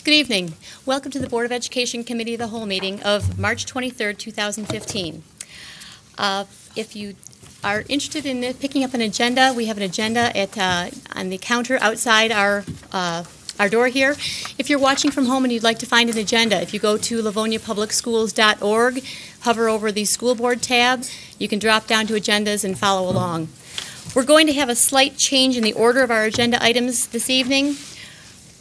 Good evening. Welcome to the Board of Education Committee of the Whole meeting of March 23rd, 2015. If you are interested in picking up an agenda, we have an agenda on the counter outside our door here. If you're watching from home and you'd like to find an agenda, if you go to livoniapublicschools.org, hover over the school board tab, you can drop down to agendas and follow along. We're going to have a slight change in the order of our agenda items this evening.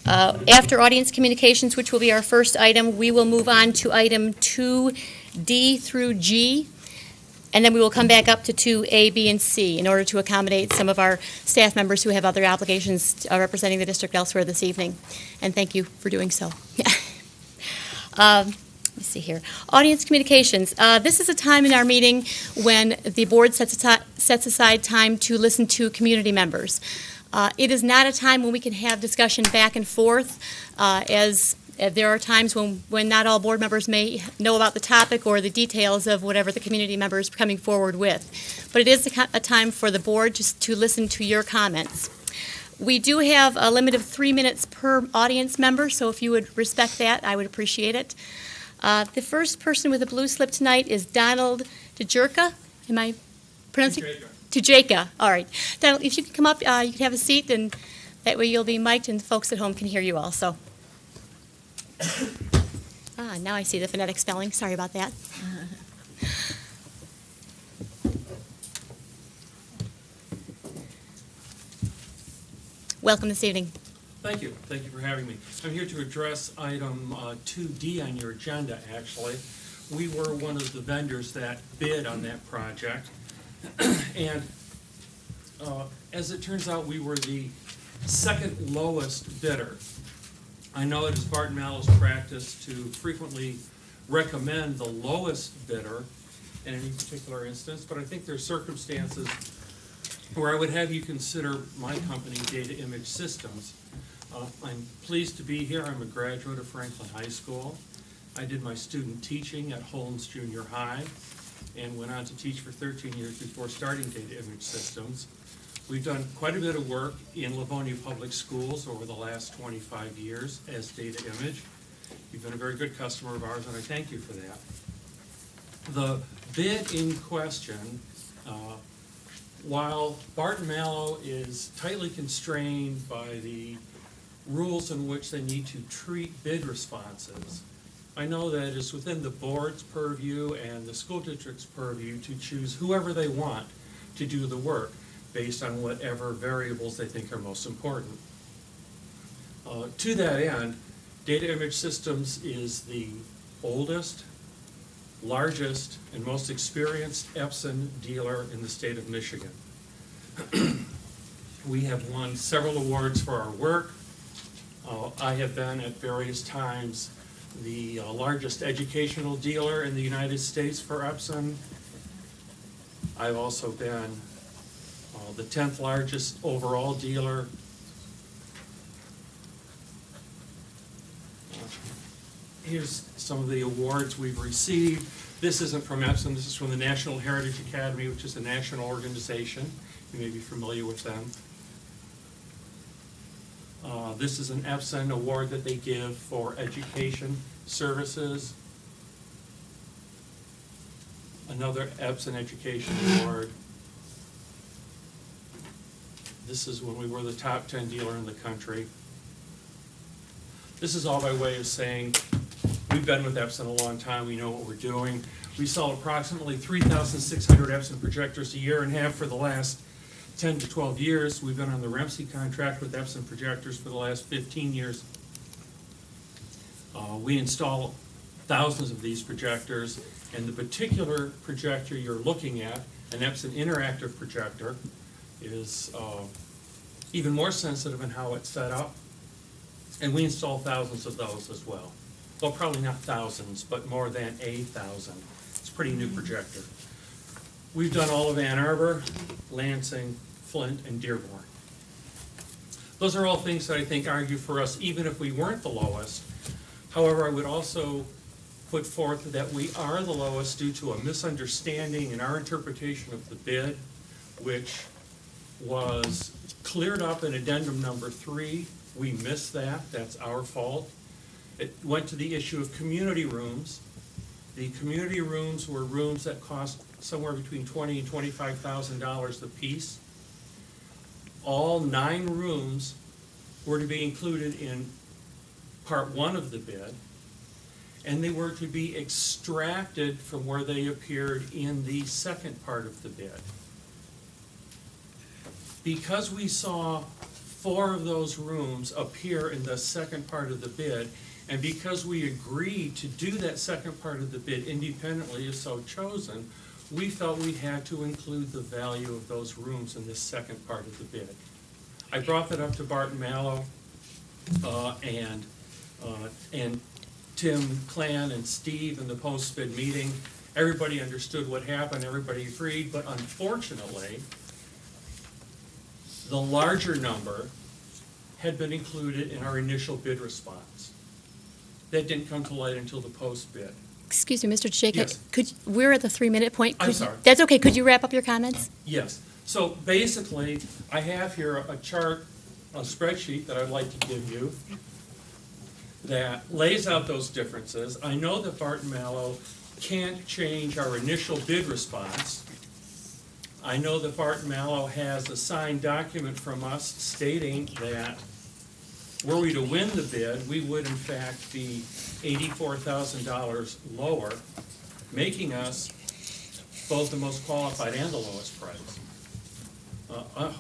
After audience communications, which will be our first item, we will move on to item 2D through G, and then we will come back up to 2A, B, and C in order to accommodate some of our staff members who have other obligations representing the district elsewhere this evening. And thank you for doing so. Let me see here. Audience communications. This is a time in our meeting when the board sets aside time to listen to community members. It is not a time when we can have discussion back and forth, as there are times when not all board members may know about the topic or the details of whatever the community member is coming forward with. But it is a time for the board just to listen to your comments. We do have a limit of 3 minutes per audience member, so if you would respect that, I would appreciate it. The first person with a blue slip tonight is Donald DeJerka. Am I pronouncing it? Tujaka. All right. Donald, if you can come up, you can have a seat, and that way you'll be mic'd and the folks at home can hear you also. Now I see the phonetic spelling. Sorry about that. Welcome this evening. Thank you. Thank you for having me. I'm here to address item 2D on your agenda, actually. We were one of the vendors that bid on that project. And as it turns out, we were the second lowest bidder. I know it is Barton Mallow's practice to frequently recommend the lowest bidder in any particular instance, but I think there are circumstances where I would have you consider my company, Data Image Systems. I'm pleased to be here. I'm a graduate of Franklin High School. I did my student teaching at Holmes Junior High and went on to teach for 13 years before starting Data Image Systems. We've done quite a bit of work in Livonia Public Schools over the last 25 years as Data Image. You've been a very good customer of ours, and I thank you for that. The bid in question, while Barton Mallow is tightly constrained by the rules in which they need to treat bid responses, I know that it is within the board's purview and the school district's purview to choose whoever they want to do the work based on whatever variables they think are most important. To that end, Data Image Systems is the oldest, largest, and most experienced Epson dealer in the state of Michigan. We have won several awards for our work. I have been at various times the largest educational dealer in the United States for Epson. I've also been the 10th largest overall dealer. Here's some of the awards we've received. This isn't from Epson, this is from the National Heritage Academy, which is a national organization. You may be familiar with them. This is an Epson award that they give for education services. Another Epson Education Award. This is when we were the top 10 dealer in the country. This is all by way of saying we've been with Epson a long time, we know what we're doing. We sell approximately 3,600 Epson projectors a year and have for the last 10 to 12 years. We've been on the REMC contract with Epson projectors for the last 15 years. We install thousands of these projectors, and the particular projector you're looking at, an Epson interactive projector, is even more sensitive in how it's set up, and we install thousands of those as well. Well, probably not thousands, but more than 1,000. It's a pretty new projector. We've done all of Ann Arbor, Lansing, Flint, and Dearborn. Those are all things that I think argue for us, even if we weren't the lowest. However, I would also put forth that we are the lowest due to a misunderstanding in our interpretation of the bid, which was cleared up in addendum number 3. We missed that. That's our fault. It went to the issue of community rooms. The community rooms were rooms that cost somewhere between $20,000 and $25,000 apiece. All 9 rooms were to be included in part 1 of the bid, and they were to be extracted from where they appeared in the second part of the bid. Because we saw 4 of those rooms appear in the second part of the bid, and because we agreed to do that second part of the bid independently if so chosen, we felt we had to include the value of those rooms in this second part of the bid. I brought that up to Barton Mallow, and Tim Clan and Steve in the post-bid meeting. Everybody understood what happened, everybody agreed, but unfortunately, the larger number had been included in our initial bid response. That didn't come to light until the post-bid. Excuse me, Mr. Jacob. Yes. We're at the 3-minute point. I'm sorry. That's okay. Could you wrap up your comments? Yes. So basically, I have here a chart, a spreadsheet that I'd like to give you that lays out those differences. I know that Barton Mallow can't change our initial bid response. I know that Barton Mallow has a signed document from us stating that were we to win the bid, we would in fact be $84,000 lower, making us both the most qualified and the lowest price.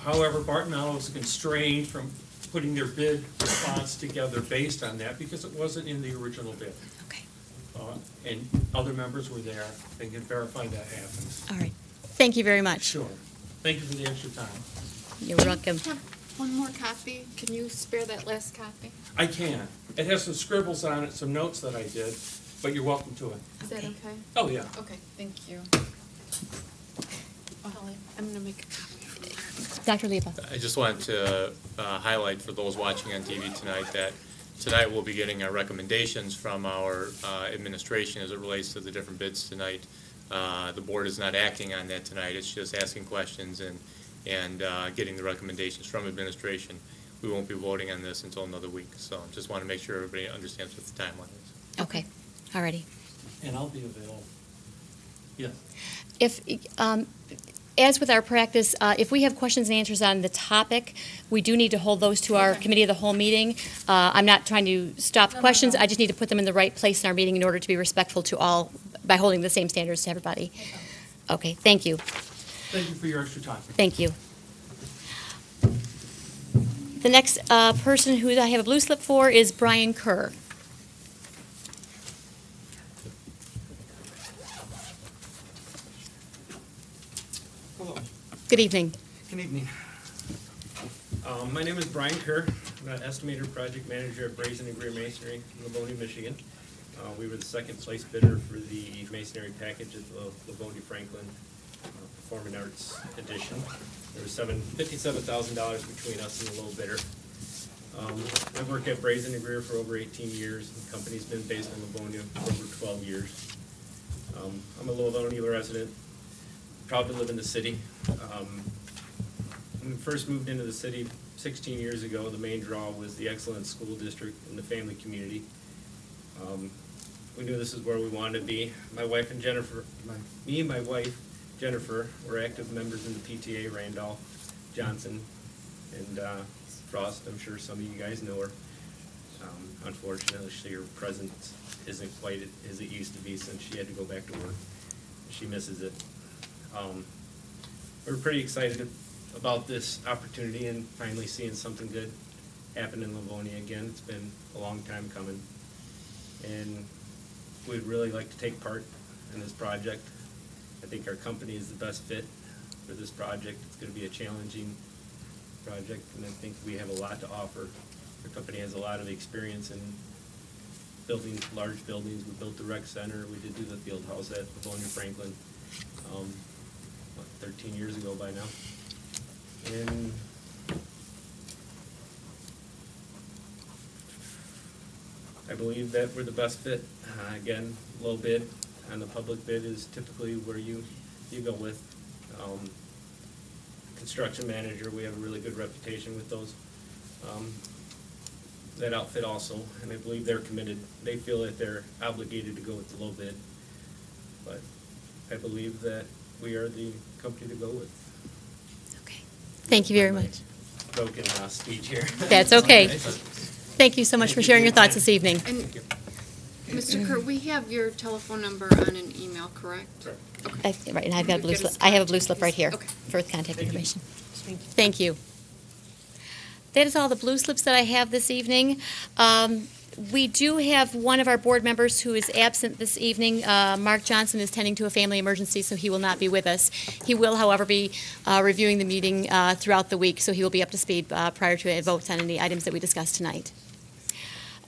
However, Barton Mallow was constrained from putting their bid response together based on that because it wasn't in the original bid. Okay. And other members were there. They can verify that happens. All right. Thank you very much. Sure. Thank you for the extra time. You're welcome. Have one more copy. Can you spare that last copy? I can. It has some scribbles on it, some notes that I did, but you're welcome to it. Is that okay? Oh, yeah. Okay, thank you. Holly, I'm gonna make a copy. Dr. Leva. I just wanted to highlight for those watching on TV tonight that tonight we'll be getting our recommendations from our administration as it relates to the different bids tonight. The board is not acting on that tonight. It's just asking questions and getting the recommendations from administration. We won't be voting on this until another week. So just want to make sure everybody understands what the timeline is. Okay. All righty. And I'll be available. Yes. If, as with our practice, if we have questions and answers on the topic, we do need to hold those to our committee of the whole meeting. I'm not trying to stop questions. I just need to put them in the right place in our meeting in order to be respectful to all by holding the same standards to everybody. Okay, thank you. Thank you for your extra time. Thank you. The next person who I have a blue slip for is Brian Kerr. Hello. Good evening. Good evening. My name is Brian Kerr. I'm an estimator project manager at Brazen and Greer Masonry in Livonia, Michigan. We were the second place bidder for the masonry package at the Livonia Franklin Performing Arts Edition. There was $57,000 between us and the low bidder. I've worked at Brazen and Greer for over 18 years. The company's been based in Livonia for over 12 years. I'm a Livonia resident, proud to live in the city. When we first moved into the city 16 years ago, the main draw was the excellent school district and the family community. We knew this is where we wanted to be. My wife and Jennifer, me and my wife, Jennifer, were active members in the PTA, Randolph, Johnson, and Frost. I'm sure some of you guys know her. Unfortunately, her presence isn't quite as it used to be since she had to go back to work. She misses it. We're pretty excited about this opportunity and finally seeing something good happen in Livonia again. It's been a long time coming. And we'd really like to take part in this project. I think our company is the best fit for this project. It's going to be a challenging project, and I think we have a lot to offer. Our company has a lot of experience in building large buildings. We built the rec center. We did do the field house at Livonia Franklin 13 years ago by now. And I believe that we're the best fit. Again, low bid on the public bid is typically where you go with. Construction manager, we have a really good reputation with those. that outfit also, and I believe they're committed. They feel that they're obligated to go with the low bid. But I believe that we are the company to go with. Okay. Thank you very much. Broken speech here. That's okay. Thank you so much for sharing your thoughts this evening. And, Mr. Kerr, we have your telephone number on an email, correct? Correct. Right, and I've got a blue Give slip. us I have a blue slip right here Okay. for contact you. information. Thank you. That is all the blue slips that I have this evening. We do have one of our board members who is absent this evening. Mark Johnson is tending to a family emergency, so he will not be with us. He will, however, be reviewing the meeting throughout the week, so he will be up to speed prior to a vote on any items that we discuss tonight.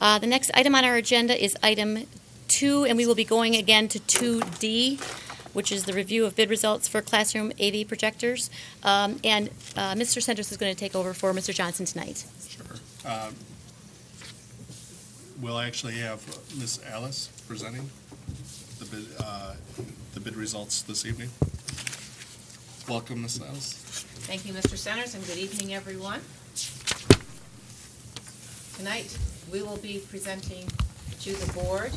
The next item on our agenda is item 2, and we will be going again to 2D, which is the review of bid results for classroom AV projectors. And Mr. Centers is going to take over for Mr. Johnson tonight. Sure. We'll actually have Ms. Alice presenting the bid results this evening. Welcome, Ms. Alice. Thank you, Mr. Centers, and good evening, everyone. Tonight, we will be presenting to the board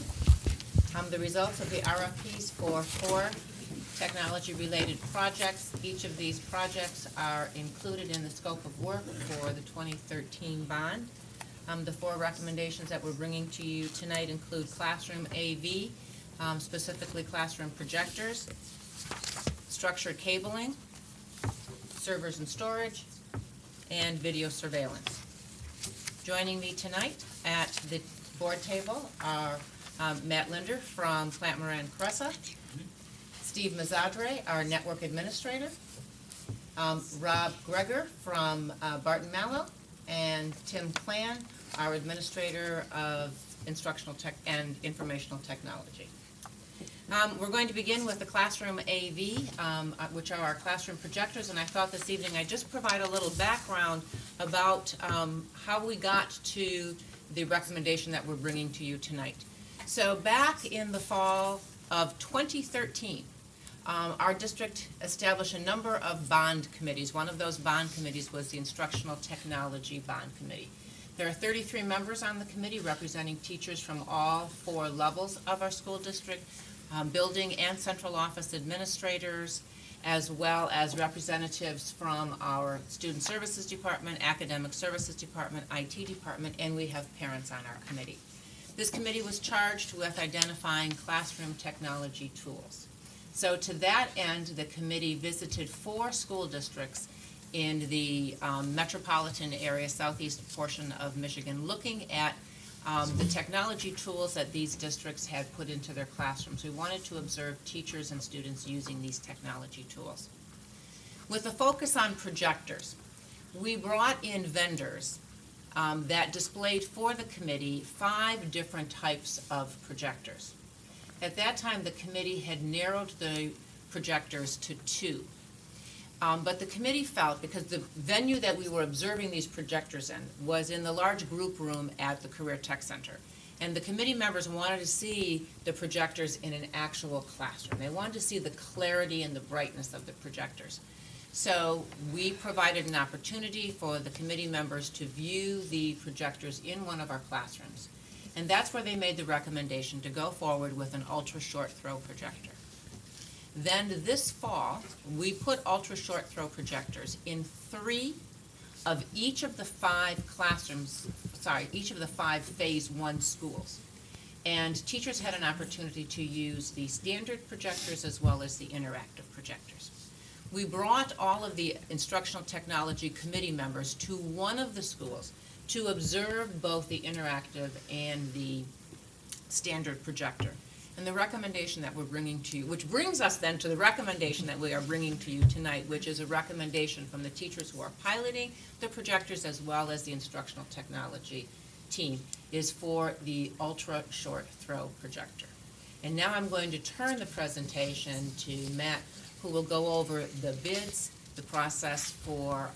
the results of the RFPs for 4 technology-related projects. Each of these projects are included in the scope of work for the 2013 bond. The 4 recommendations that we're bringing to you tonight include classroom AV, specifically classroom projectors, structured cabling, servers and storage, and video surveillance. Joining me tonight at the board table are Matt Linder from Plant Moran Cressa, Steve Mazzadre, our network administrator, Rob Greger from Barton Mallow, and Tim Klan, our administrator of instructional tech and informational technology. We're going to begin with the classroom AV, which are our classroom projectors, and I thought this evening I'd just provide a little background about how we got to the recommendation that we're bringing to you tonight. So back in the fall of 2013, our district established a number of bond committees. One of those bond committees was the Instructional Technology Bond Committee. There are 33 members on the committee representing teachers from all 4 levels of our school district, building and central office administrators, as well as representatives from our Student Services Department, Academic Services Department, IT Department, and we have parents on our committee. This committee was charged with identifying classroom technology tools. So to that end, the committee visited 4 school districts in the metropolitan area, southeast portion of Michigan, looking at the technology tools that these districts had put into their classrooms. We wanted to observe teachers and students using these technology tools. With a focus on projectors, we brought in vendors that displayed for the committee 5 different types of projectors. At that time, the committee had narrowed the projectors to 2. But the committee felt, because the venue that we were observing these projectors in was in the large group room at the Career Tech Center, and the committee members wanted to see the projectors in an actual classroom. They wanted to see the clarity and the brightness of the projectors. So we provided an opportunity for the committee members to view the projectors in one of our classrooms. And that's where they made the recommendation to go forward with an ultra-short throw projector. Then this fall, we put ultra-short throw projectors in 3 of each of the 5 classrooms, each of the 5 Phase 1 schools. And teachers had an opportunity to use the standard projectors as well as the interactive projectors. We brought all of the instructional technology committee members to one of the schools to observe both the interactive and the standard projector. And the recommendation that we're bringing to you, which brings us then to the recommendation that we are bringing to you tonight, which is a recommendation from the teachers who are piloting the projectors as well as the instructional technology team, is for the ultra-short throw projector. And now I'm going to turn the presentation to Matt, who will go over the bids, the process for,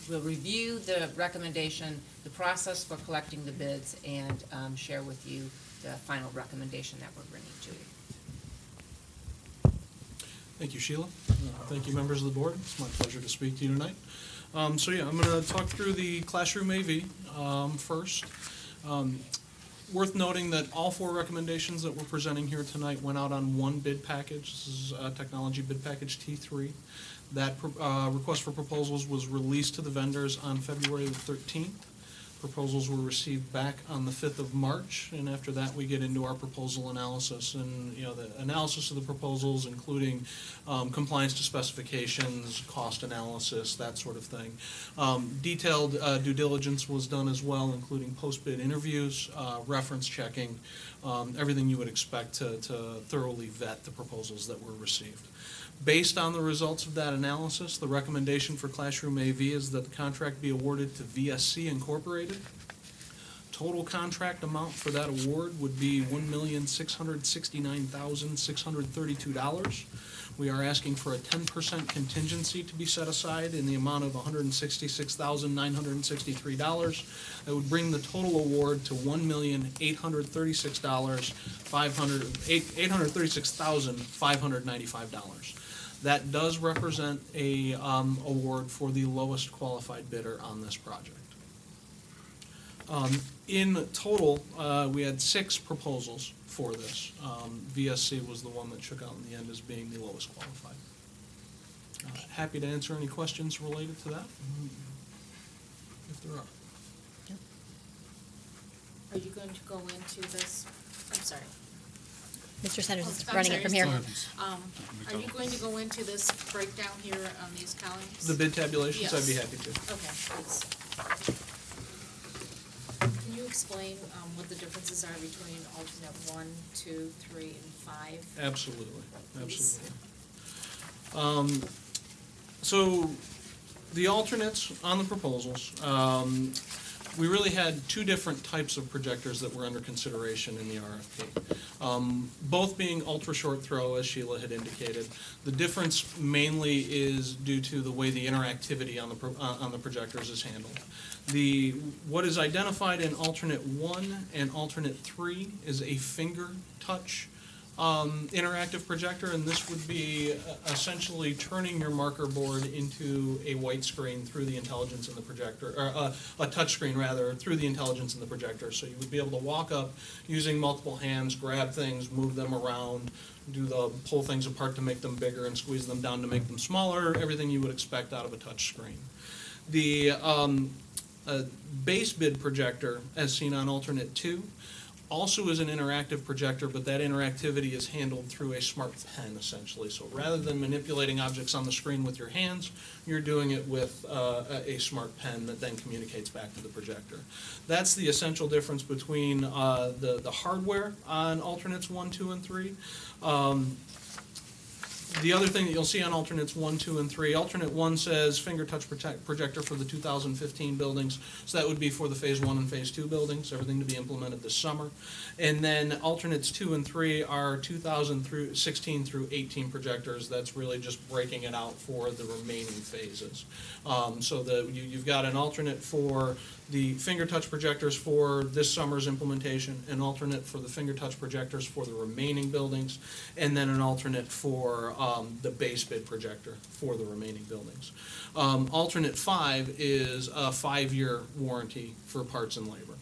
we'll review the recommendation, the process for collecting the bids, and share with you the final recommendation that we're bringing to you. Thank you, Sheila. Thank you, members of the board. It's my pleasure to speak to you tonight. I'm going to talk through the classroom AV first. Worth noting that all 4 recommendations that we're presenting here tonight went out on one bid package. This is Technology Bid Package T3. That request for proposals was released to the vendors on February the 13th. Proposals were received back on the 5th of March, and after that we get into our proposal analysis. And the analysis of the proposals, including compliance to specifications, cost analysis, that sort of thing. Detailed due diligence was done as well, including post-bid interviews, reference checking, everything you would expect to thoroughly vet the proposals that were received. Based on the results of that analysis, the recommendation for Classroom AV is that the contract be awarded to VSC Incorporated. Total contract amount for that award would be $1,669,632. We are asking for a 10% contingency to be set aside in the amount of $166,963. That would bring the total award to $1,836,595. That does represent a award for the lowest qualified bidder on this project. In total, we had 6 proposals for this. VSC was the one that shook out in the end as being the lowest qualified. Happy to answer any questions related to that, if there are. Are you going to go into this, I'm sorry. Mr. Sanders is I'm running it sorry, from here. Are you going to go into this breakdown here on these columns? The bid tabulations, Yes. I'd be happy to. Okay, please. Can you explain what the differences are between alternate 1, 2, 3, and 5? Absolutely, Please. absolutely. So the alternates on the proposals, we really had 2 different types of projectors that were under consideration in the RFP. Both being ultra short throw, as Sheila had indicated. The difference mainly is due to the way the interactivity on the projectors is handled. What is identified in alternate 1 and alternate 3 is a finger touch interactive projector, and this would be essentially turning your marker board into a white screen through the intelligence in the projector, or a touch screen rather, through the intelligence in the projector. So you would be able to walk up using multiple hands, grab things, move them around, pull things apart to make them bigger and squeeze them down to make them smaller, everything you would expect out of a touch screen. The base bid projector, as seen on alternate 2, also is an interactive projector, but that interactivity is handled through a smart pen, essentially. So rather than manipulating objects on the screen with your hands, you're doing it with a smart pen that then communicates back to the projector. That's the essential difference between the hardware on alternates 1, 2, and 3. The other thing that you'll see on alternates 1, 2, and 3, alternate 1 says finger touch projector for the 2015 buildings, so that would be for the phase 1 and phase 2 buildings, everything to be implemented this summer. And then alternates 2 and 3 are 2016 through 18 projectors. That's really just breaking it out for the remaining phases. So you've got an alternate for the finger touch projectors for this summer's implementation, an alternate for the finger touch projectors for the remaining buildings, and then an alternate for the base bid projector for the remaining buildings. Alternate 5 is a 5-year warranty for parts and labor.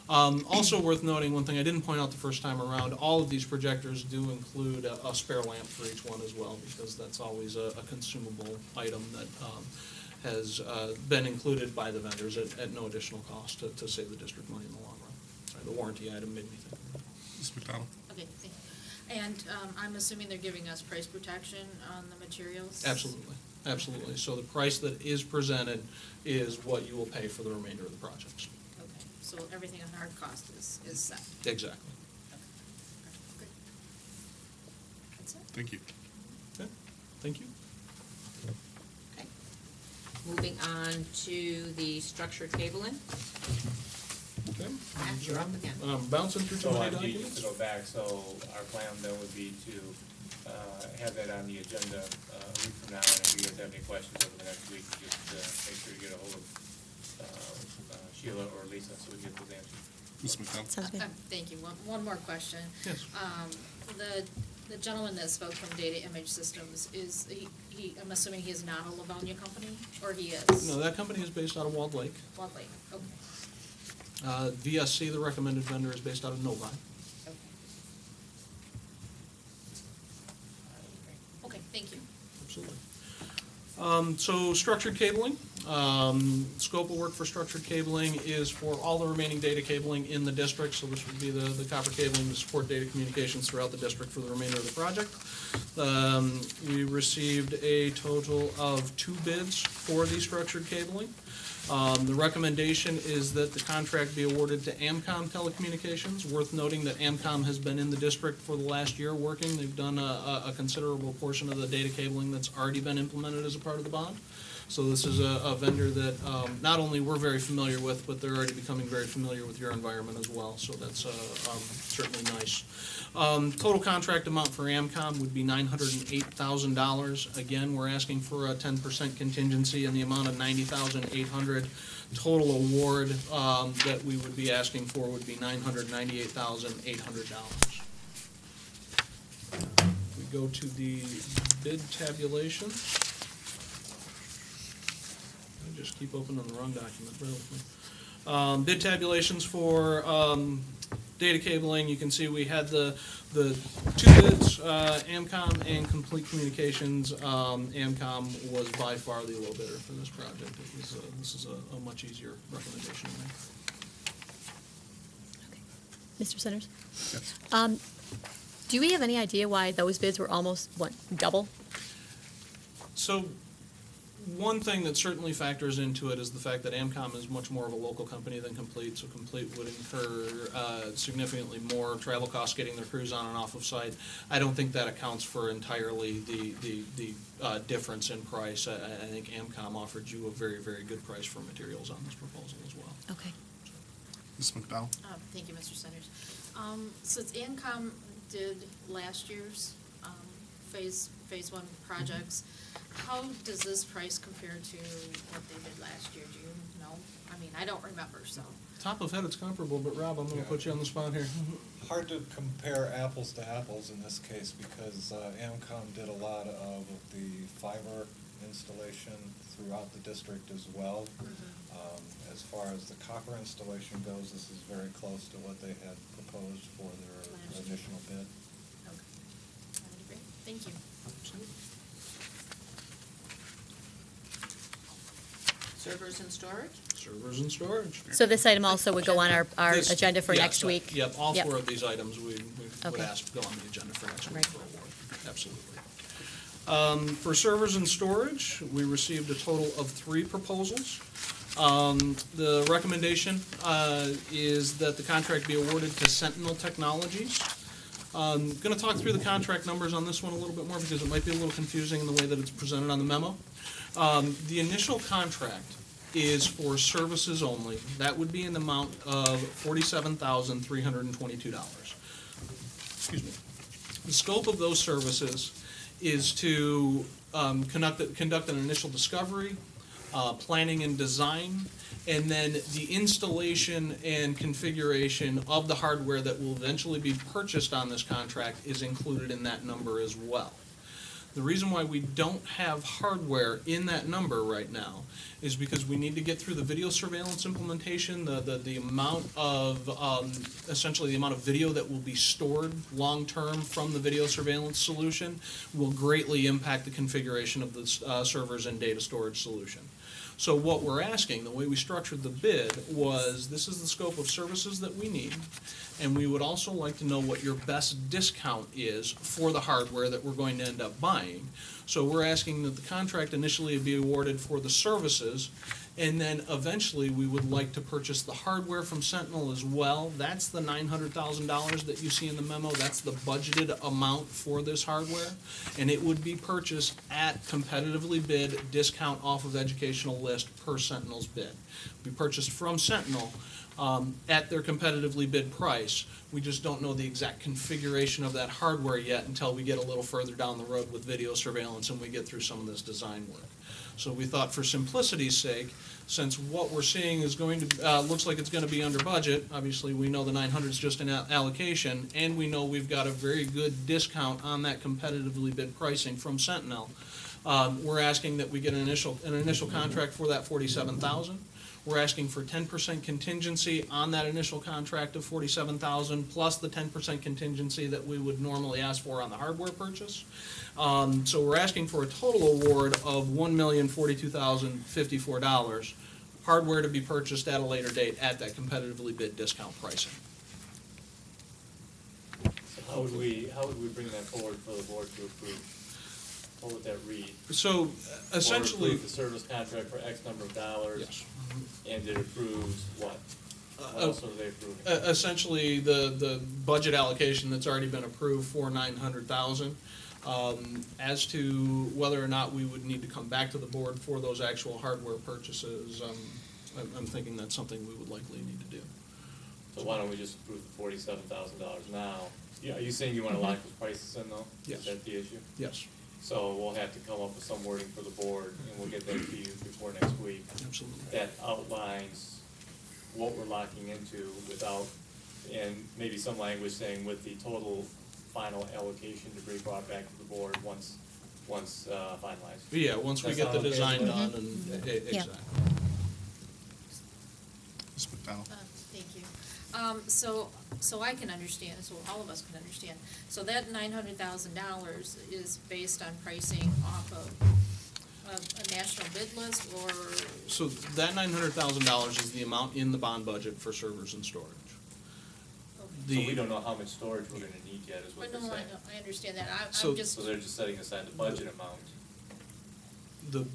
Also worth noting, one thing I didn't point out the first time around, all of these projectors do include a spare lamp for each one as well, because that's always a consumable item that has been included by the vendors at no additional cost to save the district money in the long run. Sorry, the warranty item made me think of that. Ms. McDonald? Okay, thank you. And I'm assuming they're giving us price protection on the materials? Absolutely, absolutely. So the price that is presented is what you will pay for the remainder of the projects. Okay, so everything on hard cost is set? Exactly. Good. That's it? Thank you. Okay, thank you. Okay. Moving on to the structured cabling. Okay. Matt, you're up again. Bouncing through So too many on D, just documents. to go back, so our plan then would be to have that on the agenda a week from now, and if you guys have any questions over the next week, just make sure you get a hold of Sheila or Lisa so we can get those answers. Ms. McDonald? Sounds good. Thank you. One more question. Yes. The gentleman that spoke from Data Image Systems, is he, I'm assuming he is not a Livonia company, or he is? No, that company is based out of Walled Lake. Walled Lake, okay. VSC, the recommended vendor, is based out of Novi. Okay, thank you. Absolutely. So structured cabling, scope of work for structured cabling is for all the remaining data cabling in the district. So this would be the copper cabling to support data communications throughout the district for the remainder of the project. We received a total of 2 bids for the structured cabling. The recommendation is that the contract be awarded to Amcom Telecommunications. Worth noting that Amcom has been in the district for the last year working. They've done a considerable portion of the data cabling that's already been implemented as a part of the bond. So this is a vendor that not only we're very familiar with, but they're already becoming very familiar with your environment as well. So that's certainly nice. Total contract amount for Amcom would be $908,000. Again, we're asking for a 10% contingency in the amount of $90,800. Total award that we would be asking for would be $998,800. We go to the bid tabulation. I just keep opening the wrong document. Bear with me. Bid tabulations for data cabling. You can see we had the 2 bids, Amcom and Complete Communications. Amcom was by far the low bidder for this project. This is a much easier recommendation to make. Mr. Centers? Yes. Do we have any idea why those bids were almost, double? So one thing that certainly factors into it is the fact that Amcom is much more of a local company than Complete, so Complete would incur significantly more travel costs getting their crews on and off of site. I don't think that accounts for entirely the difference in price. I think Amcom offered you a very, very good price for materials on this proposal as well. Okay. Ms. McDowell? Thank you, Mr. Centers. Since AMCOM did last year's phase 1 projects, how does this price compare to what they did last year? Do you know? I mean, I don't remember, so. Top of head, it's comparable, but Rob, I'm going to put you on the spot here. Hard to compare apples to apples in this case because AMCOM did a lot of the fiber installation throughout the district as well. As far as the copper installation goes, this is very close to what they had proposed for their initial bid. Okay. That would be great. Thank you. Servers and storage? Servers and storage. So this item also would go on our This- agenda for yes, next week? Yep, all Yep. 4 of these items we would Okay. ask to go on the agenda for next week Right. for award. Absolutely. For servers and storage, we received a total of 3 proposals. The recommendation is that the contract be awarded to Sentinel Technologies. Going to talk through the contract numbers on this one a little bit more because it might be a little confusing in the way that it's presented on the memo. The initial contract is for services only. That would be in the amount of $47,322. Excuse me. The scope of those services is to conduct an initial discovery, planning and design, and then the installation and configuration of the hardware that will eventually be purchased on this contract is included in that number as well. The reason why we don't have hardware in that number right now is because we need to get through the video surveillance implementation. The amount of, essentially the amount of video that will be stored long-term from the video surveillance solution will greatly impact the configuration of the servers and data storage solution. So what we're asking, the way we structured the bid, was this is the scope of services that we need, and we would also like to know what your best discount is for the hardware that we're going to end up buying. So we're asking that the contract initially be awarded for the services, and then eventually we would like to purchase the hardware from Sentinel as well. That's the $900,000 that you see in the memo. That's the budgeted amount for this hardware, and it would be purchased at competitively bid discount off of educational list per Sentinel's bid. Be purchased from Sentinel at their competitively bid price. We just don't know the exact configuration of that hardware yet until we get a little further down the road with video surveillance and we get through some of this design work. So we thought for simplicity's sake, since what we're seeing is going to, looks like it's going to be under budget, obviously we know the 900 is just an allocation, and we know we've got a very good discount on that competitively bid pricing from Sentinel. We're asking that we get an initial contract for that $47,000. We're asking for 10% contingency on that initial contract of $47,000, plus the 10% contingency that we would normally ask for on the hardware purchase. So we're asking for a total award of $1,042,054, hardware to be purchased at a later date at that competitively bid discount pricing. So how would we bring that forward for the board to approve? What would that read? So essentially, Or approve the service contract for X number of dollars? yes. And it approves what? What else are they approving? Essentially, the budget allocation that's already been approved for $900,000. As to whether or not we would need to come back to the board for those actual hardware purchases, I'm thinking that's something we would likely need to do. So why don't we just approve the $47,000 now? Yeah, are you saying you want to lock those prices in though? Yes. Is that the issue? Yes, So we'll have to come up with some wording for the board, and we'll get that to you before next week. absolutely. That outlines what we're locking into without, and maybe some language saying with the total final allocation to be brought back to the board once finalized. Yeah, once we That get the sound okay? design done and, Yeah. exactly. Ms. McDowell? Thank you. So I can understand, so all of us can understand. So that $900,000 is based on pricing off of a national bid list, or? So that $900,000 is the amount in the bond budget for servers and storage. So we The, don't know how much storage we're gonna need yet, is what But they're no, saying. I understand that. So- I'm just, So they're just setting aside the budget amount. the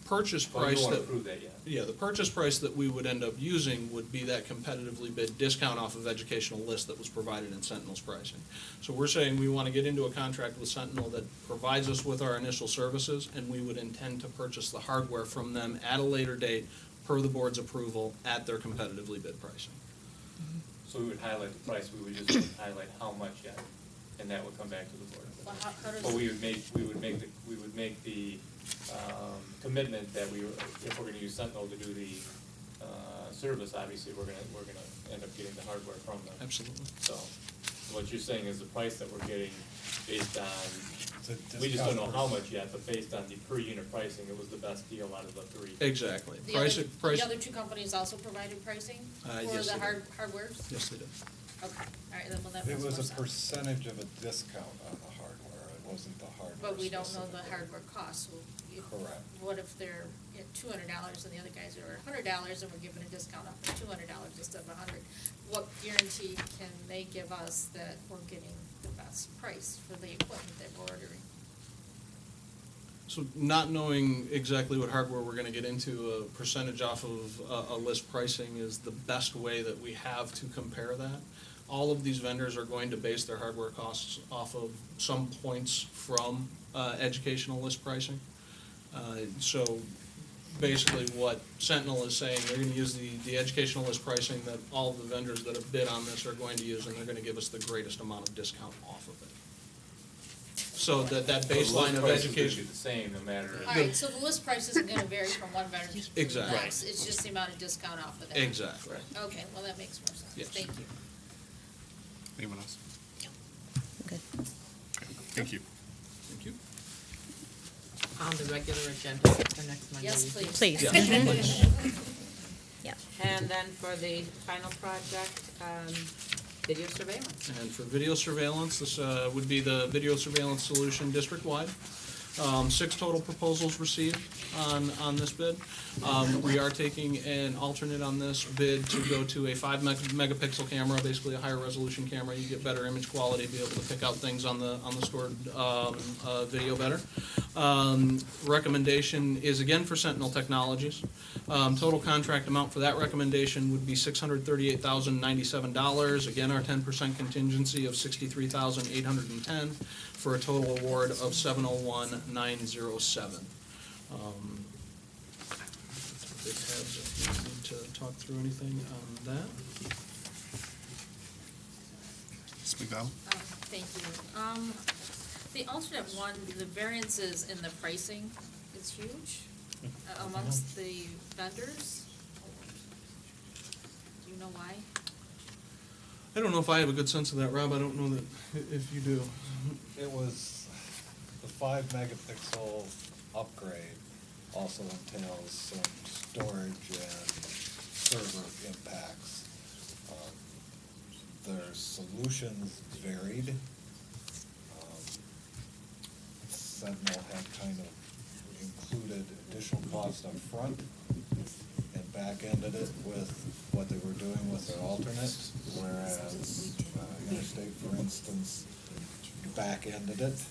purchase Well, you price don't wanna that, approve that yet. yeah, the purchase price that we would end up using would be that competitively bid discount off of educational list that was provided in Sentinel's pricing. So we're saying we want to get into a contract with Sentinel that provides us with our initial services, and we would intend to purchase the hardware from them at a later date per the board's approval at their competitively bid pricing. So we would highlight the price, we would just highlight how much yet, and that would come back to the board. well, how does? But we would make the commitment that if we're gonna use Sentinel to do the service, obviously, we're gonna end up getting the hardware from them. Absolutely. So, what you're saying is the price that we're getting based on, It's a we just don't know how discount much yet, but based on the per unit pricing, it was the best deal out of the three. Exactly. The Price. other two companies also provided pricing for Yes, the they did. hardwares? Yes, they did. Okay, all right, then, well, that It makes more was a sense. percentage of a discount on the hardware, it wasn't the hardware. But we don't know the specifically. hardware cost, so Correct. what if they're at $200 and the other guys are at $100 and we're giving a discount off of $200 instead of $100? What guarantee can they give us that we're getting the best price for the equipment that we're ordering? So not knowing exactly what hardware we're gonna get into, a percentage off of a list pricing is the best way that we have to compare that. All of these vendors are going to base their hardware costs off of some points from educational list pricing. So basically what Sentinel is saying, they're gonna use the educational list pricing that all of the vendors that have bid on this are going to use, and they're gonna give us the greatest amount of discount off of it. So that baseline of The list price is education. gonna be the same, no matter. All right, so the list price isn't gonna vary from one vendor to the Exactly. next, it's just the amount of discount off of that? Exactly. Okay, well, that makes more sense, Yes. thank you. Anyone else? Good. Thank you. Thank you. On the regular agenda for next Monday. Yes, please. Please. Yeah. Yeah. And then for the final project, video surveillance. And for video surveillance, this would be the video surveillance solution district-wide. 6 total proposals received on this bid. We are taking an alternate on this bid to go to a 5 megapixel camera, basically a higher resolution camera. You get better image quality, be able to pick out things on the stored video better. Recommendation is again for Sentinel Technologies. Total contract amount for that recommendation would be $638,097. Again, our 10% contingency of $63,810 for a total award of $701,907. Bid tabs, if you need to talk through anything on that. Ms. McDowell? Thank you. The alternate one, the variances in the pricing is huge amongst the vendors. Do you know why? I don't know if I have a good sense of that, Rob. I don't know that if you do. It was the 5 megapixel upgrade also entails some storage and server impacts. Their solutions varied. Sentinel had kind of included additional cost up front and back-ended it with what they were doing with their alternate, whereas Interstate, for instance, back-ended it.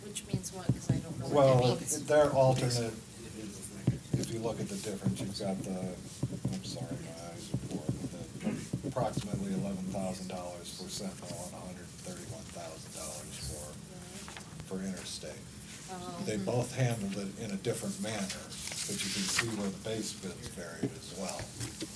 Which means what, because I don't know what Well, that means. their alternate, if you look at the difference, you've got I'm sorry, my eyes are poor, the approximately $11,000 for Sentinel and $131,000 for Interstate. They both handled it in a different manner, but you can see where the base bids varied as well.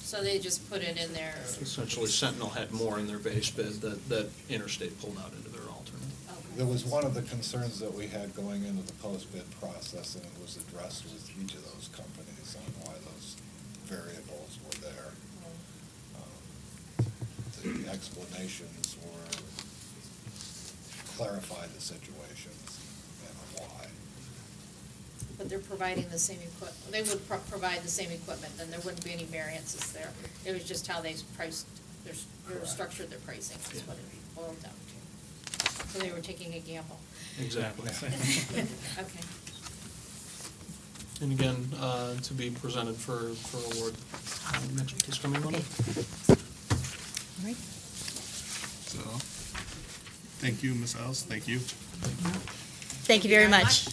So they just put it in there. Essentially, Sentinel had more in their base bid that Interstate pulled out into their alternate. There was one of the concerns that we had going into the post-bid process, and it was addressed with each of those companies on why those variables were there. The explanations were clarify the situations and why. But they're providing the same they would provide the same equipment, then there wouldn't be any variances there. It was just how they priced, structured their pricing, is what it boiled down to. So they were taking a gamble. Exactly. Okay. And again, to be presented for award this coming Monday. All right. So, thank you, Ms. Ellis, thank you. Thank you very much.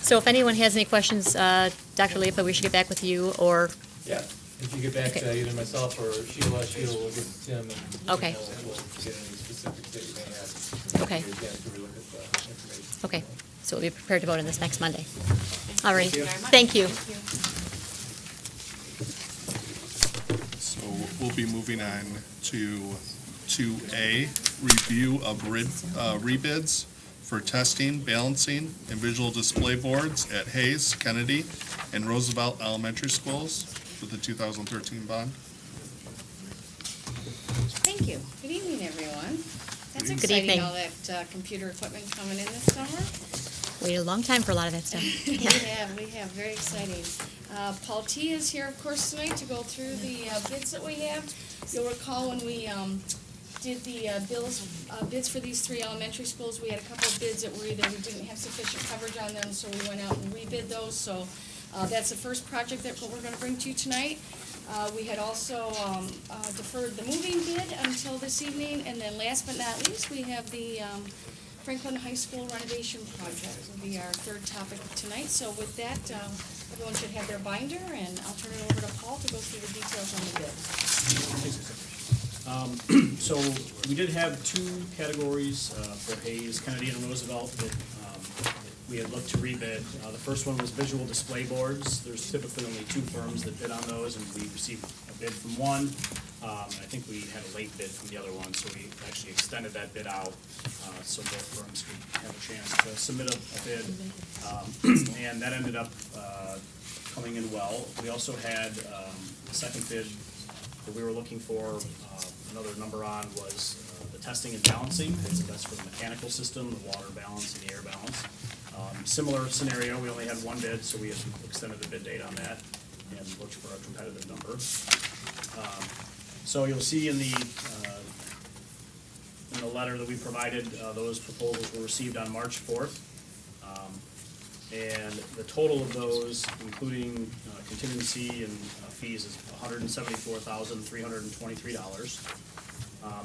So if anyone has any questions, Dr. Lepa, we should get back with you, or, Yeah, if you get back to Okay. either myself or Sheila will get to Tim and Okay. we'll get any specifics that you may have. Okay. Get a chance to relook at the information. okay, so we'll be prepared to vote on this next Monday. All right, Thank you very much. thank you. So we'll be moving on to 2A, review of rebids for testing, balancing, and visual display boards at Hayes, Kennedy, and Roosevelt Elementary Schools for the 2013 bond. Thank you. Good evening, everyone. That's Good exciting, evening. all that computer equipment coming in this summer. Waited a long time for a lot of that stuff. We have, very exciting. Paul T. is here, of course, tonight to go through the bids that we have. You'll recall when we did the bids for these three elementary schools, we had a couple of bids that were either we didn't have sufficient coverage on them, so we went out and rebid those. So that's the first project that we're going to bring to you tonight. We had also deferred the moving bid until this evening, and then last but not least, we have the Franklin High School renovation project will be our third topic of tonight. So with that, everyone should have their binder, and I'll turn it over to Paul to go through the details on the bid. So we did have two categories for Hayes, Kennedy, and Roosevelt that we had looked to rebid. The first one was visual display boards. There's typically only two firms that bid on those, and we received a bid from one. And I think we had a late bid from the other one, so we actually extended that bid out so both firms could have a chance to submit a bid. And that ended up coming in well. We also had the second bid that we were looking for. Another number on was the testing and balancing. That's for the mechanical system, the water balance, and the air balance. Similar scenario, we only had one bid, so we had extended the bid date on that and looked for a competitive number. So you'll see in the letter that we provided, those proposals were received on March 4th. And the total of those, including contingency and fees, is $174,323.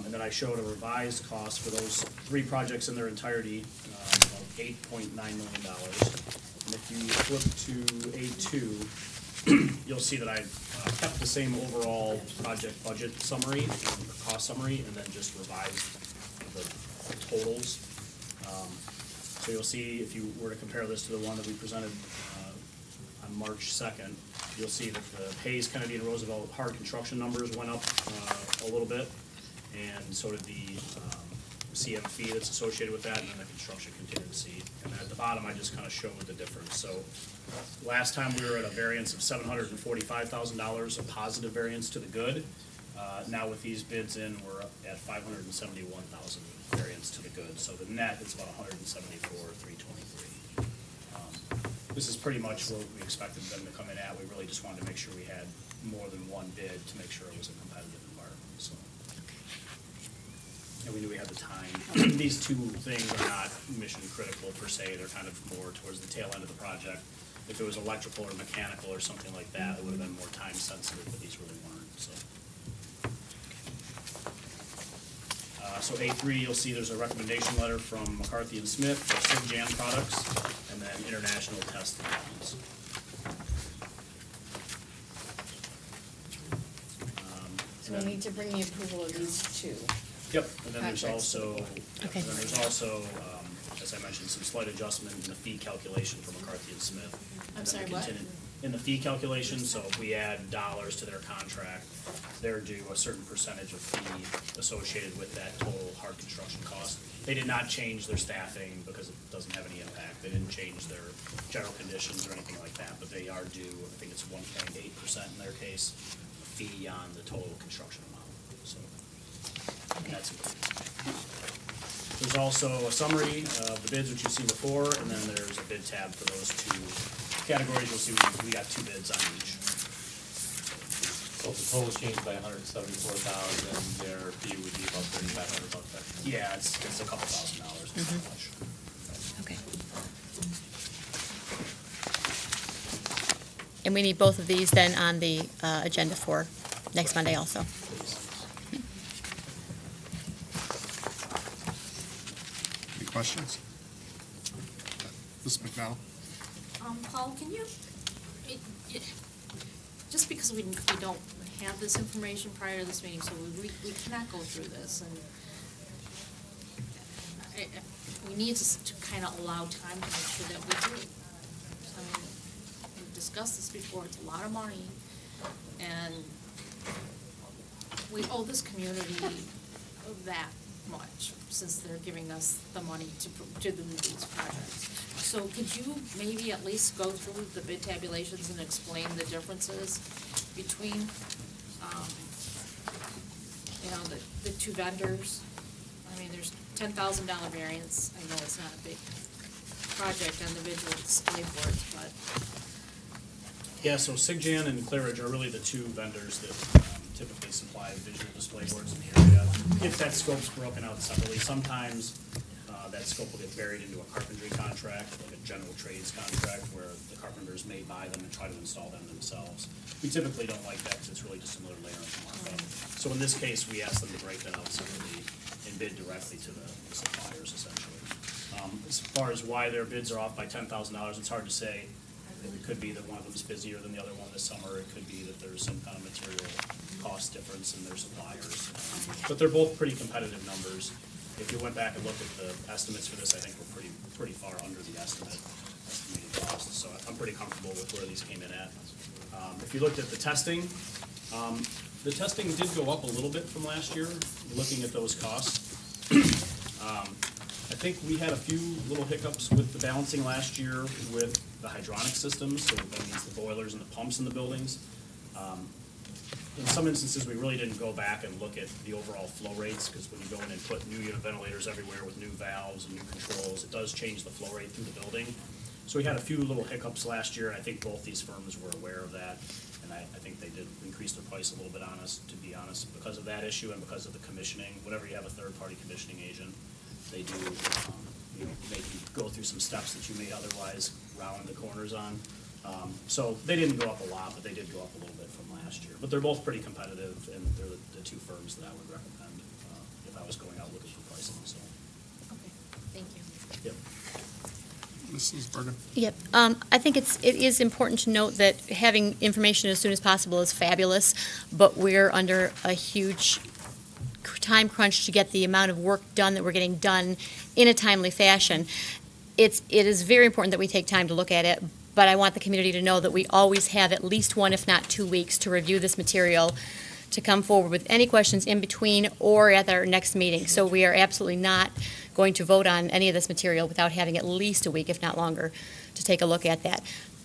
And then I showed a revised cost for those three projects in their entirety of $8.9 million. And if you flip to A2, you'll see that I kept the same overall project budget summary, or cost summary, and then just revised the totals. So you'll see, if you were to compare this to the one that we presented on March 2nd, you'll see that the Hayes, Kennedy, and Roosevelt hard construction numbers went up a little bit, and so did the CM fee that's associated with that, and then the construction contingency. And at the bottom, I just kind of showed the difference. So last time we were at a variance of $745,000, a positive variance to the good. Now with these bids in, we're up at $571,000 variance to the good. So the net is about $174,323. This is pretty much where we expected them to come in at. We really just wanted to make sure we had more than one bid to make sure it was a competitive environment, so. And we knew we had the time. These two things are not mission critical per se, they're kind of more towards the tail end of the project. If it was electrical or mechanical or something like that, it would have been more time sensitive, but these really weren't, so. So A3, you'll see there's a recommendation letter from McCarthy and Smith for SIGJAN products, and then international testing plans. So we need to bring the approval of these two. Yep, and then there's Contracts. Okay. As I mentioned, some slight adjustment in the fee calculation for McCarthy and Smith. I'm sorry, what? In the fee calculation, so if we add dollars to their contract, they're due a certain percentage of fee associated with that total hard construction cost. They did not change their staffing because it doesn't have any impact. They didn't change their general conditions or anything like that, but they are due, I think it's 1.8% in their case, fee on the total construction amount, so. And that's it. There's also a summary of the bids, which you've seen before, and then there's a bid tab for those two categories. You'll see we got two bids on each. So if the total changed by $174,000, their fee would be about $3,500 extra. Yeah, it's a couple $1,000, not much. Okay. And we need both of these then on the agenda for next Monday also. Any questions? Ms. McDowell? Paul, can you, just because we don't have this information prior to this meeting, so we cannot go through this, and we need to kind of allow time to make sure that we do. I mean, we've discussed this before, it's a lot of money, and we owe this community that much, since they're giving us the money to do these projects. So could you maybe at least go through the bid tabulations and explain the differences between, the two vendors? I mean, there's $10,000 variance. I know it's not a big project on the visual display boards, but. Yeah, so SIGJAN and Claridge are really the two vendors that typically supply visual display boards in the area. If that scope's broken out separately, sometimes that scope will get buried into a carpentry contract, like a general trades contract, where the carpenters may buy them and try to install them themselves. We typically don't like that because it's really just another layer of markup. So in this case, we asked them to break that out separately and bid directly to the suppliers, essentially. As far as why their bids are off by $10,000, it's hard to say. It could be that one of them is busier than the other one this summer. It could be that there's some kind of material cost difference in their suppliers. But they're both pretty competitive numbers. If you went back and looked at the estimates for this, I think we're pretty far under the estimated costs. So I'm pretty comfortable with where these came in at. If you looked at the testing did go up a little bit from last year, looking at those costs. I think we had a few little hiccups with the balancing last year with the hydronic systems, so that means the boilers and the pumps in the buildings. In some instances, we really didn't go back and look at the overall flow rates, because when you go in and put new unit ventilators everywhere with new valves and new controls, it does change the flow rate through the building. So we had a few little hiccups last year, and I think both these firms were aware of that, and I think they did increase their price a little bit on us, to be honest, because of that issue and because of the commissioning. Whenever you have a third-party commissioning agent, they do make you go through some steps that you may otherwise round the corners on. So they didn't go up a lot, but they did go up a little bit from last year. But they're both pretty competitive, and they're the two firms that I would recommend if I was going out looking for pricing, so. Okay, thank you. Yep. Mrs. Bergen? Yep. I think it is important to note that having information as soon as possible is fabulous, but we're under a huge time crunch to get the amount of work done that we're getting done in a timely fashion. It is very important that we take time to look at it, but I want the community to know that we always have at least 1, if not 2 weeks to review this material, to come forward with any questions in between or at our next meeting. So we are absolutely not going to vote on any of this material without having at least a week, if not longer, to take a look at that.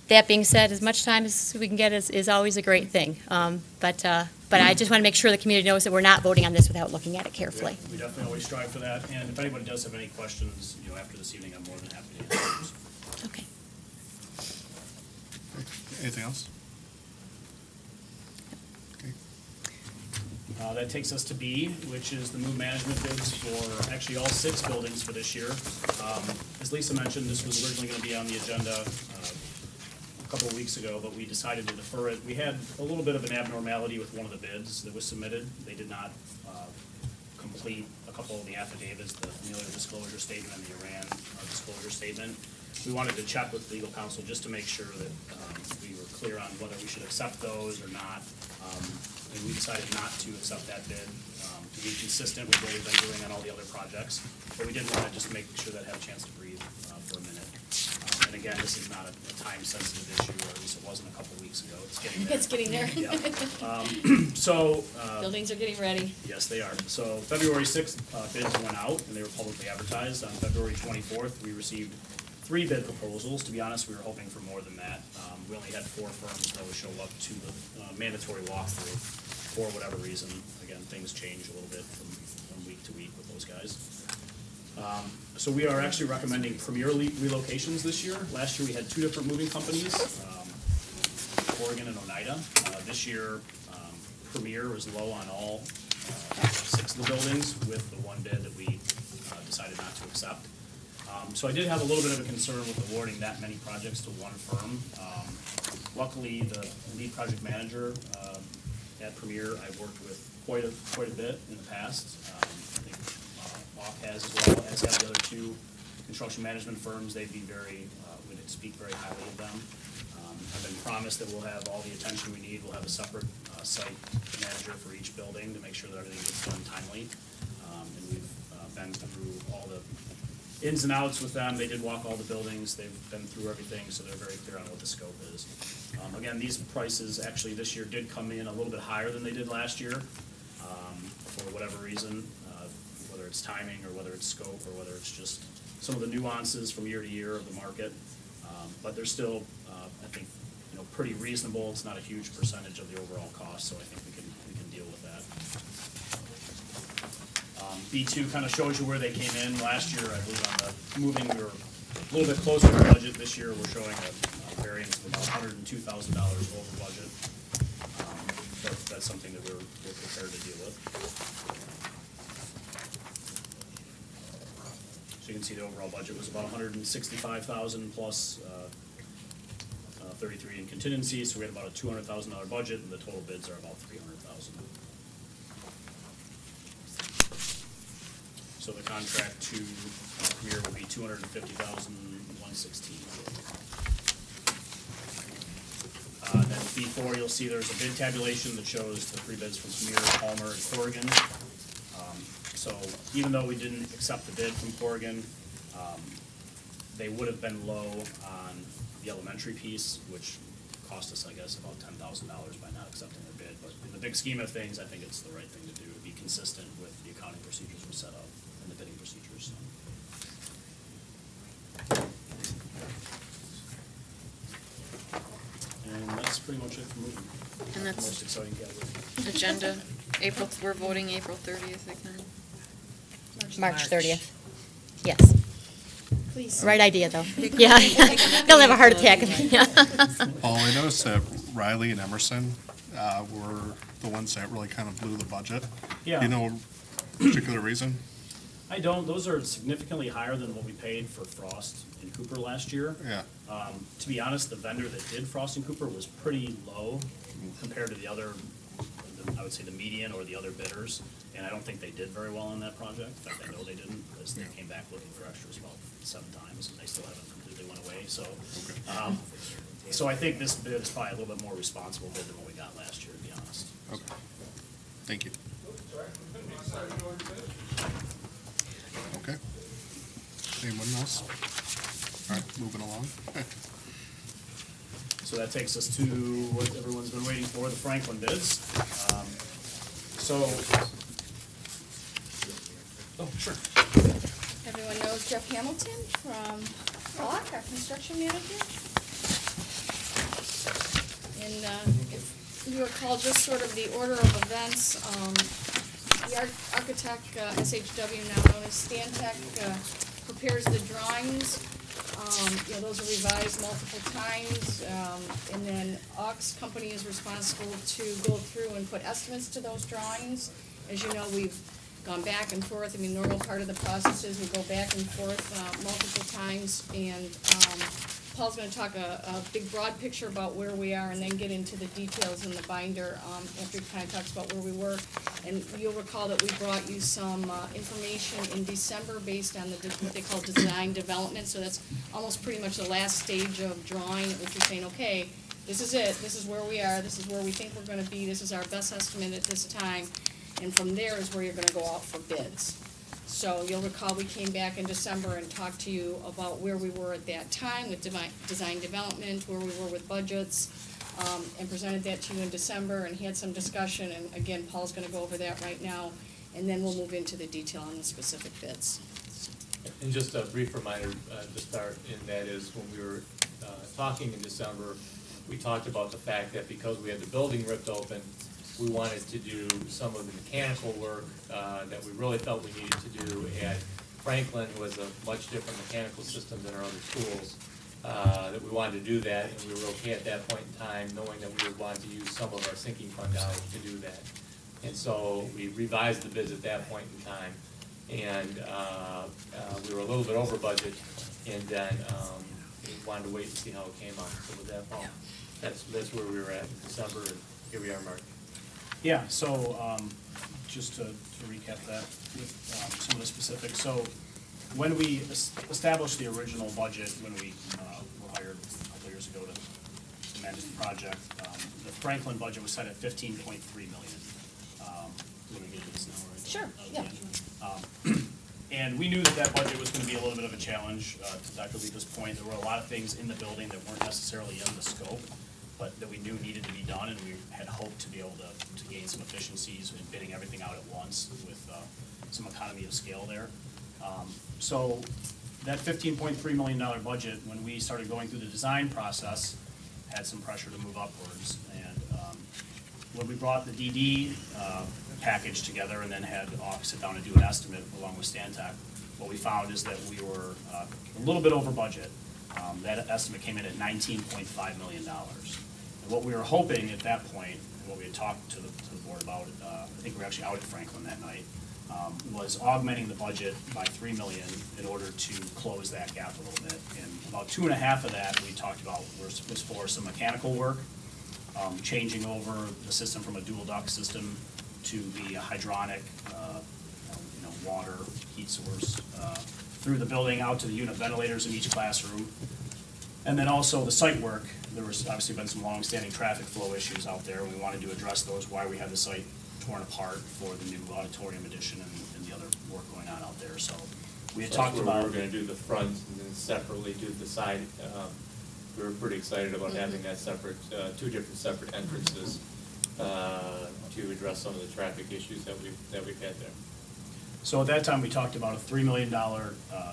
That being said, as much time as we can get is always a great thing. But I just want to make sure the community knows that we're not voting on this without looking at it carefully. We definitely always strive for that, and if anybody does have any questions, after this evening, I'm more than happy to answer those. Okay. Anything else? Okay. That takes us to B, which is the move management bids for actually all 6 buildings for this year. As Lisa mentioned, this was originally going to be on the agenda a couple of weeks ago, but we decided to defer it. We had a little bit of an abnormality with one of the bids that was submitted. They did not complete a couple of the affidavits, the familiar disclosure statement and the Iran disclosure statement. We wanted to check with legal counsel just to make sure that we were clear on whether we should accept those or not. And we decided not to accept that bid to be consistent with what we've been doing on all the other projects. But we did want to just make sure that had a chance to breathe for a minute. And again, this is not a time-sensitive issue, or at least it wasn't a couple weeks ago. It's getting there. It's getting there. Yeah. So, Buildings are getting ready. yes, they are. So February 6th, bids went out, and they were publicly advertised. On February 24th, we received 3 bid proposals. To be honest, we were hoping for more than that. We only had 4 firms that would show up to the mandatory walkthrough for whatever reason. Again, things change a little bit from week to week with those guys. So we are actually recommending Premier relocations this year. Last year, we had 2 different moving companies, Oregon and Oneida. This year, Premier was low on all 6 of the buildings with the one bid that we decided not to accept. So I did have a little bit of a concern with awarding that many projects to one firm. Luckily, the lead project manager at Premier, I've worked with quite a bit in the past. I think Off has as well, as have the other 2 construction management firms. They'd be would speak very highly of them. I've been promised that we'll have all the attention we need. We'll have a separate site manager for each building to make sure that everything gets done timely. And we've been through all the ins and outs with them. They did walk all the buildings. They've been through everything, so they're very clear on what the scope is. Again, these prices actually this year did come in a little bit higher than they did last year for whatever reason, whether it's timing or whether it's scope or whether it's just some of the nuances from year to year of the market. But they're still, I think, pretty reasonable. It's not a huge percentage of the overall cost, so I think we can deal with that. B2 kind of shows you where they came in last year. I believe on the moving, we were a little bit closer to budget. This year, we're showing a variance of about $102,000 over budget. But that's something that we're prepared to deal with. So you can see the overall budget was about $165,000 plus 33 in contingency, so we had about a $200,000 budget, and the total bids are about $300,000. So the contract to Premier will be $250,116. Then B4, you'll see there's a bid tabulation that shows the 3 bids from Premier, Palmer, and Corrigan. So even though we didn't accept the bid from Corrigan, they would have been low on the elementary piece, which cost us, I guess, about $10,000 by not accepting their bid. But in the big scheme of things, I think it's the right thing to do, to be consistent with the accounting procedures we set up and the bidding procedures. And that's pretty much it for moving. And The that's most exciting category. agenda, we're voting April 30th again. March 30th. Yes. Please. Right idea, though. Yeah. They'll have a heart attack. Paul, I noticed that Riley and Emerson were the ones that really kind of blew the budget. Yeah. You know, particular reason? I don't. Those are significantly higher than what we paid for Frost and Cooper last year. Yeah. To be honest, the vendor that did Frost and Cooper was pretty low compared to the other, I would say the median or the other bidders. And I don't think they did very well on that project. In fact, I know they didn't, because they came back looking for extras about 7 times, and they still haven't completely went away. So, so I think this bid is probably a little bit more responsible bid than what we got last year, to be honest. Okay. Thank you. Okay. Anyone else? All right, moving along. So that takes us to what everyone's been waiting for, the Franklin bids. Oh, sure. Everyone knows Jeff Hamilton from Hawk, our construction manager. And if you recall just sort of the order of events, the architect, SHW, now known as Stantec, prepares the drawings Those are revised multiple times, and then Ox Company is responsible to go through and put estimates to those drawings. As you know, we've gone back and forth. I mean, normal part of the process is we go back and forth multiple times, and Paul's gonna talk a big broad picture about where we are and then get into the details in the binder after he kind of talks about where we were. And you'll recall that we brought you some information in December based on what they call design development. So that's almost pretty much the last stage of drawing, which we're saying, okay, this is it, this is where we are, this is where we think we're gonna be, this is our best estimate at this time. And from there is where you're gonna go out for bids. So you'll recall we came back in December and talked to you about where we were at that time with design development, where we were with budgets, and presented that to you in December and had some discussion. And again, Paul's gonna go over that right now, and then we'll move into the detail on the specific bids. And just a brief reminder to start, and that is when we were talking in December, we talked about the fact that because we had the building ripped open, we wanted to do some of the mechanical work that we really felt we needed to do at Franklin was a much different mechanical system than our other schools. That we wanted to do that, and we were okay at that point in time, knowing that we would want to use some of our sinking fund dollars to do that. And so we revised the bids at that point in time, and we were a little bit over budget, and then we wanted to wait and see how it came out. So with that, Paul, that's where we were at in December, and here we are in March. Yeah, so, just to recap that with some of the specifics. So, when we established the original budget, when we were hired a couple years ago to manage the project, the Franklin budget was set at $15.3 million. Let me get this now, right? Sure, yeah. And we knew that budget was gonna be a little bit of a challenge, to Dr. Leva's point. There were a lot of things in the building that weren't necessarily in the scope, but that we knew needed to be done, and we had hoped to be able to gain some efficiencies in bidding everything out at once with some economy of scale there. So that $15.3 million budget, when we started going through the design process, had some pressure to move upwards. And when we brought the DD package together and then had Ox sit down and do an estimate along with Stantec, what we found is that we were a little bit over budget. That estimate came in at $19.5 million. And what we were hoping at that point, and what we had talked to the board about, I think we were actually out at Franklin that night, was augmenting the budget by $3 million in order to close that gap a little bit. And about 2.5 of that we talked about was for some mechanical work, changing over the system from a dual duct system to be a hydronic, water heat source through the building out to the unit ventilators in each classroom. And then also the site work. There was obviously been some long-standing traffic flow issues out there, and we wanted to address those, why we had the site torn apart for the new auditorium addition and the other work going on out there. So we had talked about. We were gonna do the front and then separately do the side. We were pretty excited about having that separate, two different separate entrances to address some of the traffic issues that we've had there. So at that time, we talked about a $3 million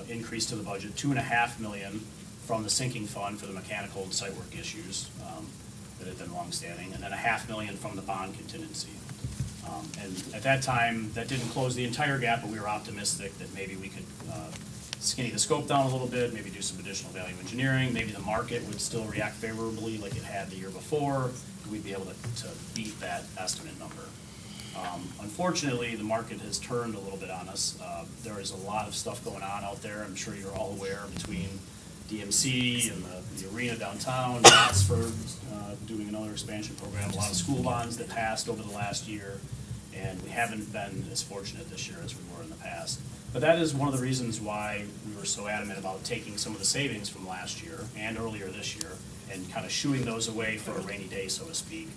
increase to the budget, $2.5 million from the sinking fund for the mechanical and site work issues that had been longstanding, and then $0.5 million from the bond contingency. And at that time, that didn't close the entire gap, but we were optimistic that maybe we could skinny the scope down a little bit, maybe do some additional value engineering, maybe the market would still react favorably like it had the year before, we'd be able to beat that estimate number. Unfortunately, the market has turned a little bit on us. There is a lot of stuff going on out there. I'm sure you're all aware, between DMC and the arena downtown, Oxford doing another expansion program, a lot of school bonds that passed over the last year, and we haven't been as fortunate this year as we were in the past. But that is one of the reasons why we were so adamant about taking some of the savings from last year and earlier this year and kind of shooing those away for a rainy day, so to speak.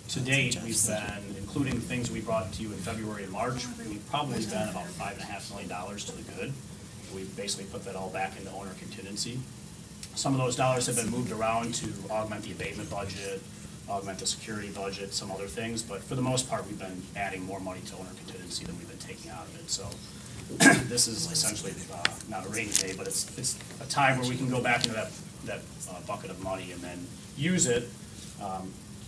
To date, we've been, including the things we brought to you in February and March, we've probably been about $5.5 million to the good. We've basically put that all back into owner contingency. Some of those dollars have been moved around to augment the abatement budget, augment the security budget, some other things, but for the most part, we've been adding more money to owner contingency than we've been taking out of it. So this is essentially not a rainy day, but it's a time where we can go back into that bucket of money and then use it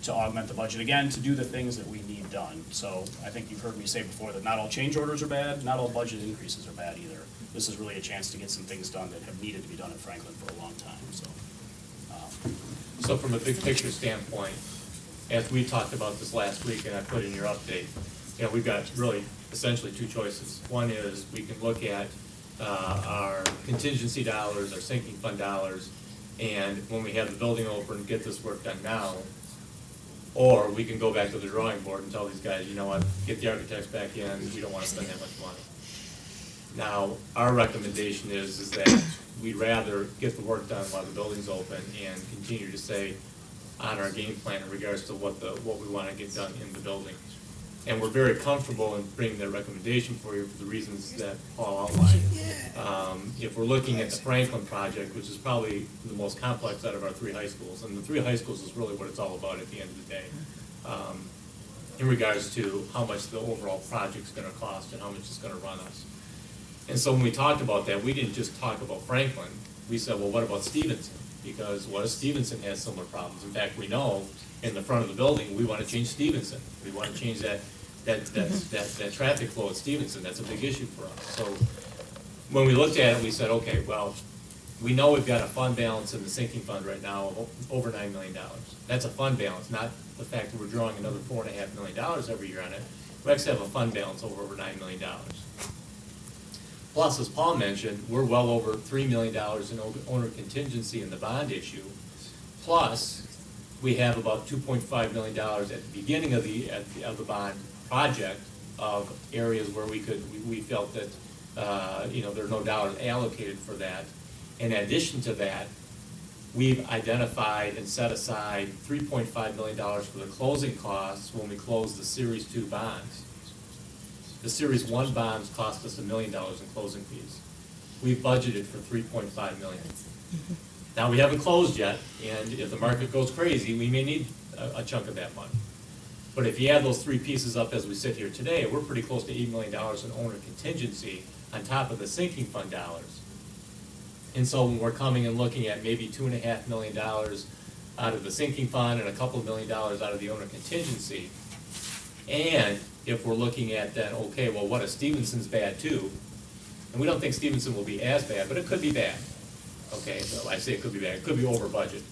to augment the budget again, to do the things that we need done. So I think you've heard me say before that not all change orders are bad, not all budget increases are bad either. this is really a chance to get some things done that have needed to be done at Franklin for a long time, so. So from a big picture standpoint, as we talked about this last week and I put in your update, you know, we've got really essentially two choices. One is we can look at our contingency dollars, our sinking fund dollars, and when we have the building open, get this work done now. Or we can go back to the drawing board and tell these guys, you know what, get the architects back in, we don't want to spend that much money. Now, our recommendation is that we'd rather get the work done while the building's open and continue to stay on our game plan in regards to what we want to get done in the building. And we're very comfortable in bringing that recommendation for you for the reasons that Paul outlined. If we're looking at the Franklin project, which is probably the most complex out of our three high schools, and the three high schools is really what it's all about at the end of the day, in regards to how much the overall project's gonna cost and how much it's gonna run us. And so when we talked about that, we didn't just talk about Franklin. We said, well, what about Stevenson? Because what if Stevenson has similar problems? In fact, we know in the front of the building, we want to change Stevenson. We want to change that traffic flow at Stevenson. That's a big issue for us. So when we looked at it, we said, okay, well, we know we've got a fund balance in the sinking fund right now of over $9 million. That's a fund balance, not the fact that we're drawing another $4.5 million every year on it. We actually have a fund balance over $9 million. Plus, as Paul mentioned, we're well over $3 million in owner contingency in the bond issue. Plus, we have about $2.5 million at the beginning of the bond project of areas where we felt that there are no dollars allocated for that. In addition to that, we've identified and set aside $3.5 million for the closing costs when we close the Series 2 bonds. The Series 1 bonds cost us $1 million in closing fees. We've budgeted for $3.5 million. Now, we haven't closed yet, and if the market goes crazy, we may need a chunk of that money. But if you add those three pieces up as we sit here today, we're pretty close to $8 million in owner contingency on top of the sinking fund dollars. And so when we're coming and looking at maybe $2.5 million out of the sinking fund and a couple of $1 million out of the owner contingency, and if we're looking at then, okay, well, what if Stevenson's bad too? And we don't think Stevenson will be as bad, but it could be bad. Okay, so I say it could be bad. It could be over budget.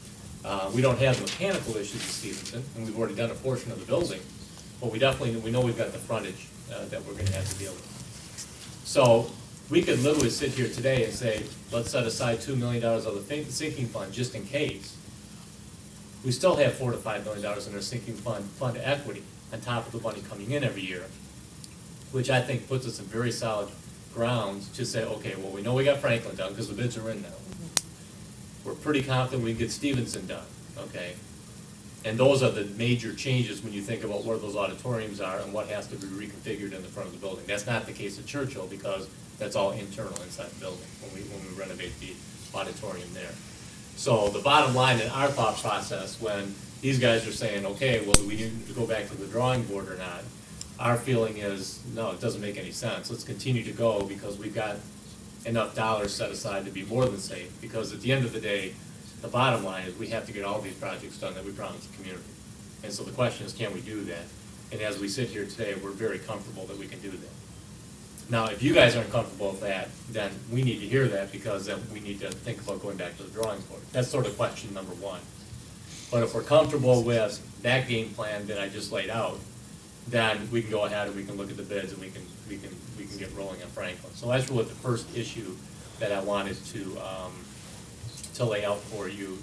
We don't have the mechanical issues at Stevenson, and we've already done a portion of the building, but we know we've got the frontage that we're going to have to deal with. So we could literally sit here today and say, let's set aside $2 million of the sinking fund just in case. We still have $4 to $5 million in our sinking fund equity on top of the money coming in every year, which I think puts us in very solid grounds to say, okay, well, we know we got Franklin done because the bids are in now. We're pretty confident we can get Stevenson done, okay? And those are the major changes when you think about where those auditoriums are and what has to be reconfigured in the front of the building. That's not the case at Churchill because that's all internal inside the building when we renovate the auditorium there. So the bottom line in our thought process, when these guys are saying, okay, well, do we need to go back to the drawing board or not? Our feeling is, no, it doesn't make any sense. Let's continue to go because we've got enough dollars set aside to be more than safe. Because at the end of the day, the bottom line is we have to get all these projects done that we promised the community. And so the question is, can we do that? And as we sit here today, we're very comfortable that we can do that. Now, if you guys aren't comfortable with that, then we need to hear that because then we need to think about going back to the drawing board. That's sort of question number one. But if we're comfortable with that game plan that I just laid out, then we can go ahead and we can look at the bids and we can get rolling on Franklin. So that's really the first issue that I wanted to lay out for you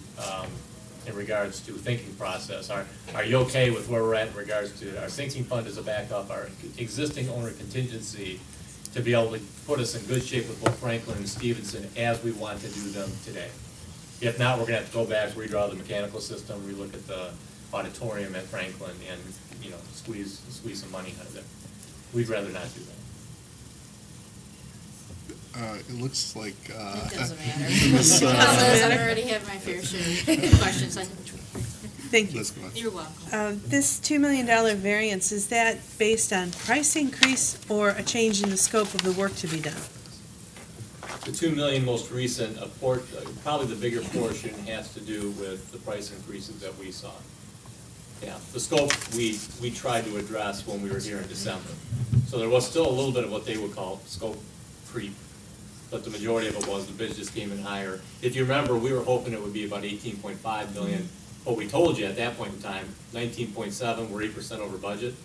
in regards to thinking process. Are you okay with where we're at in regards to our sinking fund as a backup, our existing owner contingency, to be able to put us in good shape with both Franklin and Stevenson as we want to do them today? If not, we're gonna have to go back, redraw the mechanical system, relook at the auditorium at Franklin, and squeeze some money out of it. We'd rather not do that. It looks like. It doesn't matter. This, I already have my fair share of questions. Thank you. Let's go on. You're welcome. This $2 million variance, is that based on price increase or a change in the scope of the work to be done? The $2 million most recent, probably the bigger portion has to do with the price increases that we saw. Yeah, the scope we tried to address when we were here in December. So there was still a little bit of what they would call scope creep but the majority of it was the bids just came in higher. If you remember, we were hoping it would be about 18.5 million. What we told you at that point in time, 19.7, we're 8% over budget.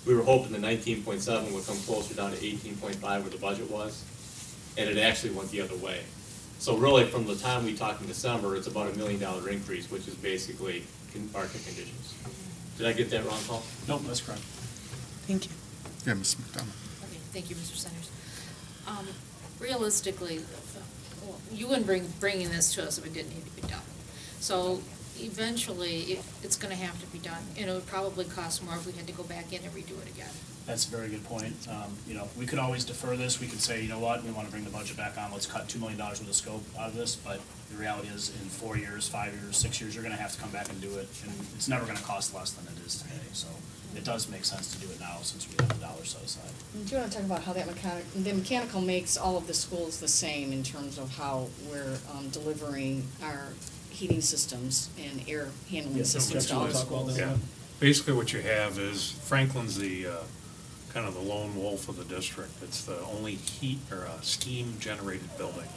We were hoping the 19.7 would come closer down to 18.5 where the budget was, and it actually went the other way. So really, from the time we talked in December, it's about $1 million increase, which is basically market conditions. Did I get that wrong, Paul? Nope, that's correct. Thank you. Yeah, Ms. McDonough. Okay, thank you, Mr. Centers. Realistically, well, you wouldn't bringing this to us if it didn't need to be done. So eventually, it's gonna have to be done, and it would probably cost more if we had to go back in and redo it again. That's a very good point. We could always defer this. We could say, you know what, we want to bring the budget back on, let's cut $2 million worth of scope out of this. But the reality is, in 4 years, 5 years, 6 years, you're going to have to come back and do it. And it's never going to cost less than it is today. So it does make sense to do it now since we have the dollars set aside. Do you want to talk about how that the mechanical makes all of the schools the same in terms of how we're delivering our heating systems and air handling systems to all the schools? Yeah, basically what you have is Franklin's the, kind of the lone wolf of the district. It's the only heat or steam generated building.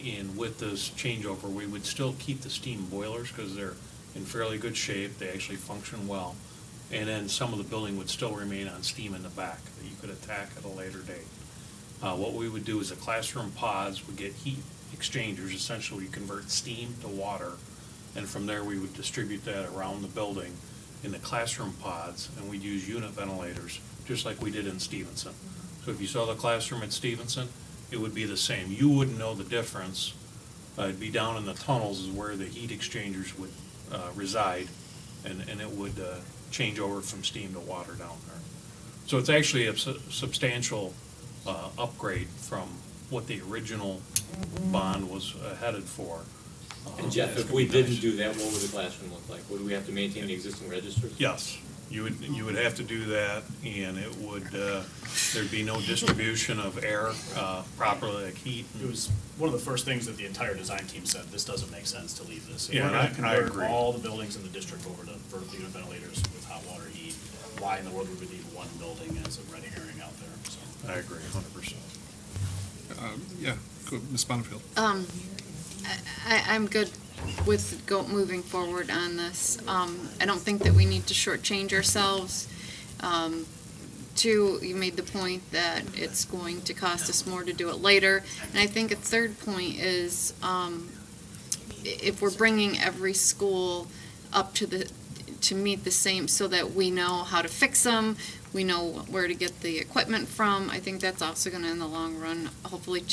And with this changeover, we would still keep the steam boilers because they're in fairly good shape. They actually function well. And then some of the building would still remain on steam in the back that you could attack at a later date. What we would do is the classroom pods would get heat exchangers. Essentially, we convert steam to water, and from there we would distribute that around the building in the classroom pods, and we'd use unit ventilators, just like we did in Stevenson. So if you saw the classroom at Stevenson, it would be the same. You wouldn't know the difference. It'd be down in the tunnels is where the heat exchangers would reside, and it would change over from steam to water down there. So it's actually a substantial upgrade from what the original bond was headed for. And Jeff, if we didn't do that, what would the classroom look like? Would we have to maintain the existing registers? Yes, you would have to do that, and it would, there'd be no distribution of air properly, like heat. It was one of the first things that the entire design team said, this doesn't make sense to leave this. If Yeah, we're going to I convert agree. all the buildings in the district over to vertical unit ventilators with hot water heat, why in the world would we leave one building as a red herring out there? So. I agree, 100%. Yeah, go, Ms. Bonnefield. I'm good with moving forward on this. I don't think that we need to shortchange ourselves. Two, you made the point that it's going to cost us more to do it later. And I think a third point is, if we're bringing every school up to meet the same, so that we know how to fix them, we know where to get the equipment from. I think that's also going to, in the long run, hopefully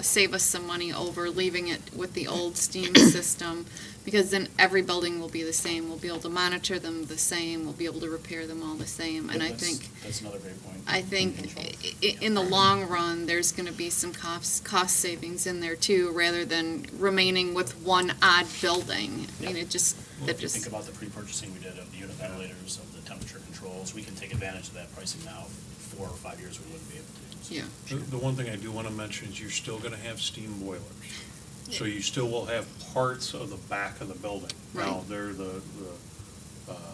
save us some money over leaving it with the old steam system, because then every building will be the same. We'll be able to monitor them the same. We'll be able to repair them all the same. And I think That's another great point. I think in the long run, there's going to be some cost savings in there too, rather than remaining with one odd building. I mean, Well, if you think about the pre-purchasing we did of the unit ventilators, of the temperature controls, we can take advantage of that pricing now. 4 or 5 years, we wouldn't be able to. Yeah. The one thing I do want to mention is you're still going to have steam boilers. So you still will have parts of the back of the building. Now, Right. they're the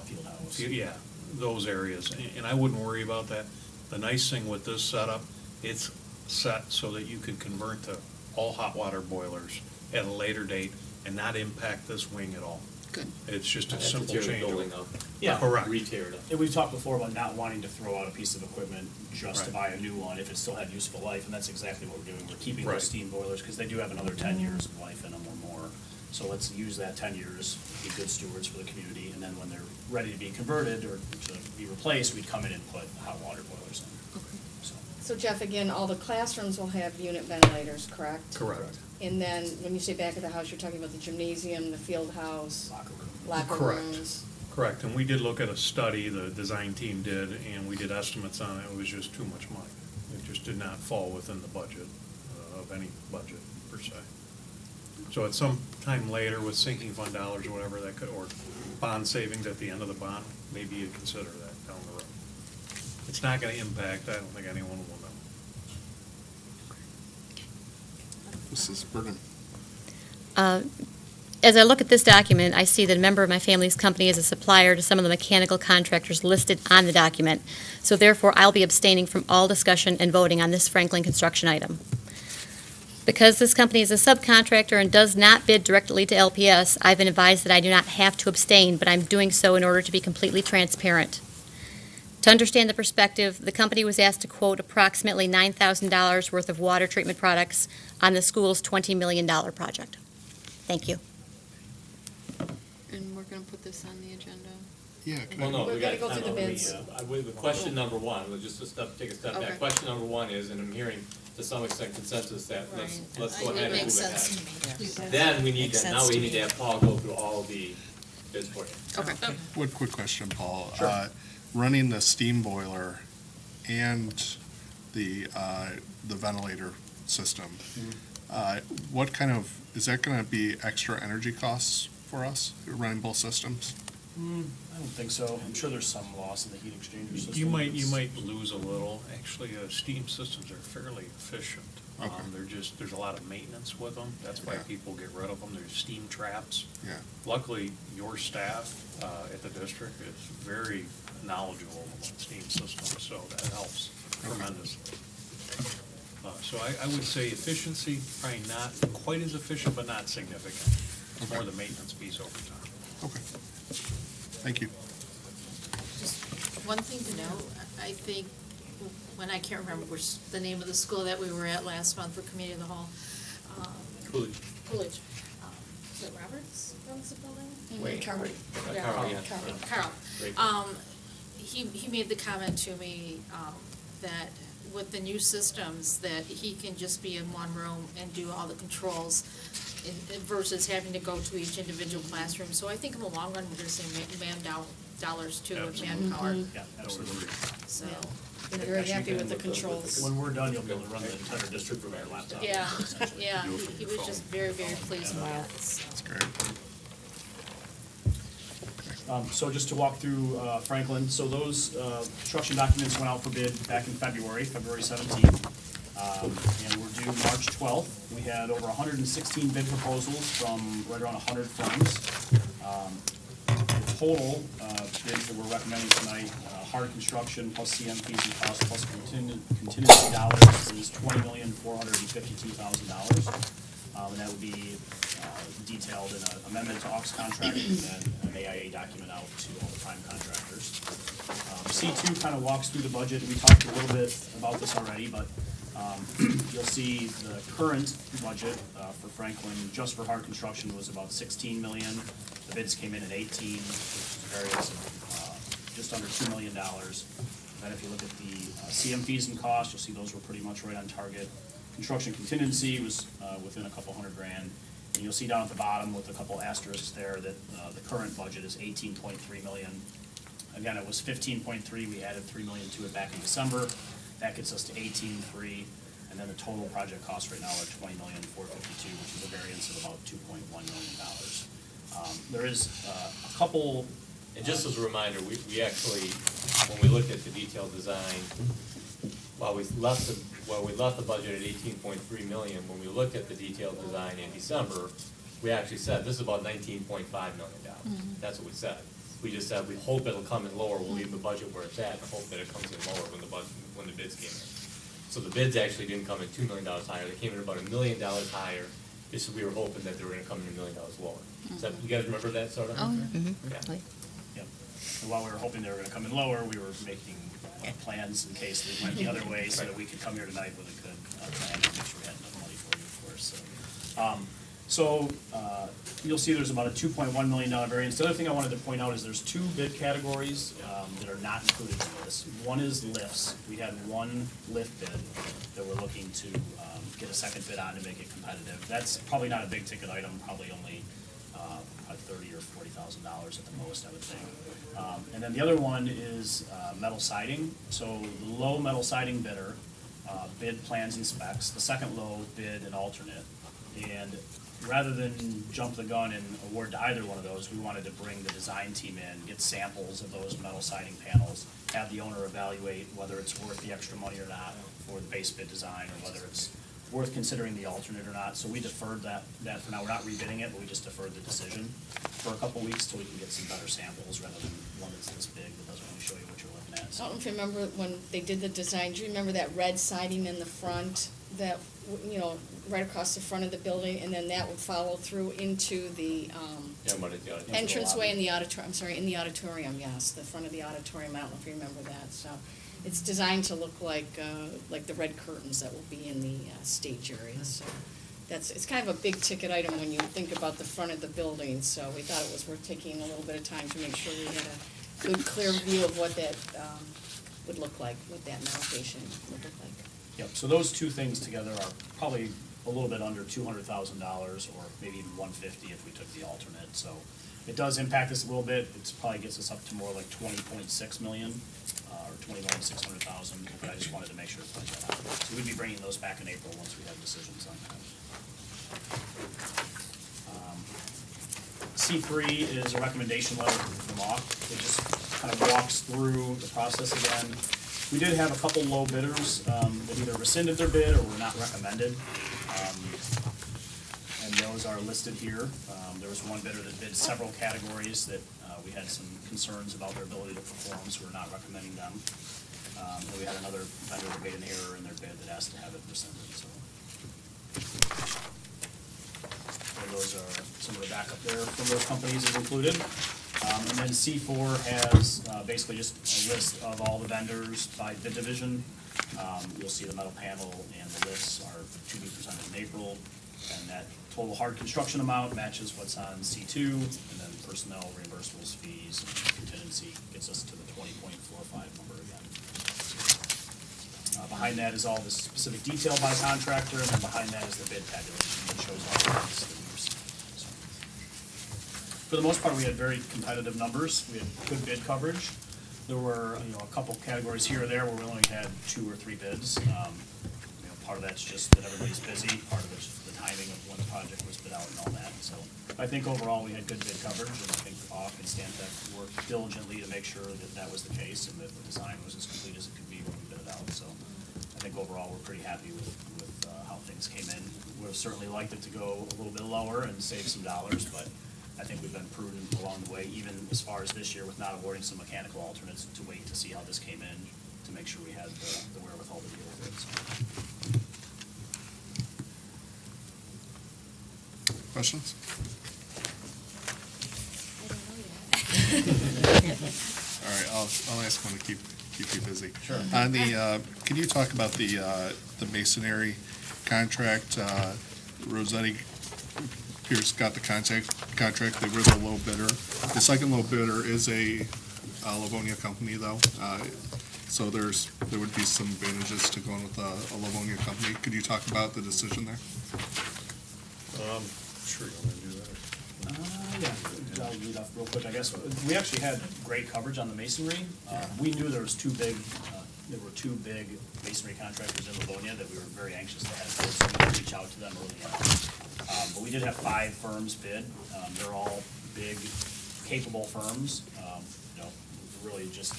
Field house. yeah, those areas, and I wouldn't worry about that. The nice thing with this setup, it's set so that you can convert to all hot water boilers at a later date and not impact this wing at all. Good. It's just a I'd have to simple tear the change. building up. Yeah. Correct. Re-tear it up. And we've talked before about not wanting to throw out a piece of equipment just to Right. buy a new one if it still had useful life, and that's exactly what we're doing. We're keeping Right. those steam boilers because they do have another 10 years of life in them or more. So let's use that 10 years, be good stewards for the community, and then when they're ready to be converted or to be replaced, we'd come in and put hot water boilers in. So, So Jeff, again, all the classrooms will have unit ventilators, correct? Correct. And then, when you say back of the house, you're talking about the gymnasium, the field house, locker room. locker Correct. rooms? Correct, and we did look at a study, the design team did, and we did estimates on it. It was just too much money. It just did not fall within the budget, of any budget per se. So at some time later, with sinking fund dollars or whatever, that could, or bond savings at the end of the bond, maybe you'd consider that down the road. It's not gonna impact, I don't think anyone will know. Mrs. Bergen. As I look at this document, I see that a member of my family's company is a supplier to some of the mechanical contractors listed on the document. So therefore, I'll be abstaining from all discussion and voting on this Franklin construction item. Because this company is a subcontractor and does not bid directly to LPS, I've been advised that I do not have to abstain, but I'm doing so in order to be completely transparent. To understand the perspective, the company was asked to quote approximately $9,000 worth of water treatment products on the school's $20 million project. Thank you. And we're gonna put this on the agenda. Yeah, Well, no, We're we gonna got go through the bids. with question number one, we'll just take a step Okay. back. Question number one is, and I'm hearing to some extent consensus that let's go It ahead and makes move sense ahead. to me. Then we need Makes to, now sense we to need me. to have Paul go through all the bids for you. Okay. One quick question, Paul. Sure. Running the steam boiler and the ventilator system, what kind of, is that gonna be extra energy costs for us, running both systems? I don't think so. I'm sure there's some loss in the heat exchanger system. You might lose a little. Actually, steam systems are fairly efficient. Okay. There's a lot of maintenance with them. That's why Yeah. people get rid of them. There's steam traps. Yeah. Luckily, your staff at the district is very knowledgeable about steam systems, so that helps tremendously. So I would say efficiency, probably not quite as efficient, but not significant. It's more the maintenance piece over time. Okay. Thank you. Just one thing to note, I think, when I can't remember the name of the school that we were at last month for Community of the Whole. Coolidge. Coolidge. Is it Roberts runs the building? Wait, Carl. Yeah, Carl, yeah. Carl. Great. He made the comment to me, that with the new systems, that he can just be in one room and do all the controls versus having to go to each individual classroom. So I think in the long run, we're gonna save dollars too, with manpower. Yeah, absolutely. So, Been very happy with the controls. When we're done, you'll be able to run the entire district from your laptop. yeah, yeah, he was just very, very pleased with that. So. That's great. So just to walk through Franklin, so those construction documents went out for bid back in February 17th. And we're due March 12th. We had over 116 bid proposals from right around 100 firms. The total bids that we're recommending tonight, hard construction plus CMPs and costs plus contingency dollars is $20,452,000. And that would be detailed in an amendment to AUX contract and then an AIA document out to all the prime contractors. C2 kind of walks through the budget. We talked a little bit about this already, but you'll see the current budget for Franklin, just for hard construction, was about 16 million. The bids came in at 18, which is a variance of just under $2 million. Then if you look at the CM fees and costs, you'll see those were pretty much right on target. Construction contingency was within a couple $100,000. And you'll see down at the bottom with a couple asterisks there that the current budget is 18.3 million. Again, it was 15.3, we added 3 million to it back in December. That gets us to 18.3, and then the total project costs right now are 20,452,000, which is a variance of about $2.1 million. There is a couple. And just as a reminder, we actually, when we looked at the detailed design, while we left the budget at 18.3 million, when we looked at the detailed design in December, we actually said, this is about $19.5 million. That's what we said. We just said, we hope it'll come in lower, we'll leave the budget where it's at, and hope that it comes in lower when the bids came in. So the bids actually didn't come in $2 million higher, they came in about $1 million higher, just so we were hoping that they were gonna come in $1 million lower. Is that, you guys remember that sort of? Oh, yeah. Yeah. Yep. And while we were hoping they were gonna come in lower, we were making plans in case they went the other way, so that we could come here tonight with a good plan to make sure we had enough money for you, of course, so. You'll see there's about a $2.1 million variance. The other thing I wanted to point out is there's two bid categories that are not included in this. One is lifts. We had one lift bid that we're looking to get a second bid on to make it competitive. That's probably not a big ticket item, probably only $30,000 or $40,000 at the most, I would think. And then the other one is metal siding. So the low metal siding bidder bid plans and specs. The second low bid an alternate. And rather than jump the gun and award to either one of those, we wanted to bring the design team in, get samples of those metal siding panels, have the owner evaluate whether it's worth the extra money or not for the base bid design, or whether it's worth considering the alternate or not. So we deferred that for now. We're not rebidding it, but we just deferred the decision for a couple weeks till we can get some better samples rather than one that's this big that doesn't really show you what you're looking at. I don't know if you remember when they did the design, do you remember that red siding in the front that, you know, right across the front of the building, and then that would follow through into the entranceway in the auditorium, I'm sorry, in the auditorium, yes, the front of the auditorium, I don't know if you remember that, so. It's designed to look like the red curtains that will be in the stage area, so. It's kind of a big ticket item when you think about the front of the building, so we thought it was worth taking a little bit of time to make sure we had a good, clear view of what that would look like, what that mount would look like. Yep, so those two things together are probably a little bit under $200,000, or maybe even $150 if we took the alternate, so it does impact us a little bit. It probably gets us up to more like $20.6 million, or $20,600,000, but I just wanted to make sure to point that out. So we'd be bringing those back in April once we have decisions on that. C3 is a recommendation letter from OFF. It just kind of walks through the process again. We did have a couple low bidders that either rescinded their bid or were not recommended. And those are listed here. There was one bidder that bid several categories that we had some concerns about their ability to perform, so we're not recommending them. And we had another vendor that made an error in their bid that asked to have it rescinded, so. And those are some of the backup there from those companies is included. And then C4 has basically just a list of all the vendors by bid division. You'll see the metal panel and the lists are to be presented in April. And that total hard construction amount matches what's on C2. And then personnel, reimbursables, fees, and contingency gets us to the 20.45 number again. Behind that is all the specific detail by contractor, and then behind that is the bid tabulation that shows all the bids that we received. So, for the most part, we had very competitive numbers. We had good bid coverage. There were, a couple categories here or there where we only had 2 or 3 bids. Part of that's just that everybody's busy. Part of it's the timing of when the project was bid out and all that. So I think overall we had good bid coverage, and I think OFF and Stantec worked diligently to make sure that that was the case and that the design was as complete as it could be when we bid it out. So I think overall we're pretty happy with how things came in. Would have certainly liked it to go a little bit lower and save some dollars, but I think we've been prudent along the way, even as far as this year with not awarding some mechanical alternates, to wait to see how this came in, to make sure we had the wherewithal to deal with it. So. Questions? All right, I'll ask one to keep you busy. Sure. On the, can you talk about the Masonary contract? Rossetti Pierce got the contract. They were the low bidder. The second low bidder is a Livonia company, though. So there would be some advantages to going with a Livonia company. Could you talk about the decision there? Sure, you want to do that? Yeah, I'll lead off real quick, I guess. We actually had great coverage on the masonry. We knew there were two big masonry contractors in Livonia that we were very anxious to have, so we would reach out to them early on. But we did have 5 firms bid. They're all big, capable firms. It really just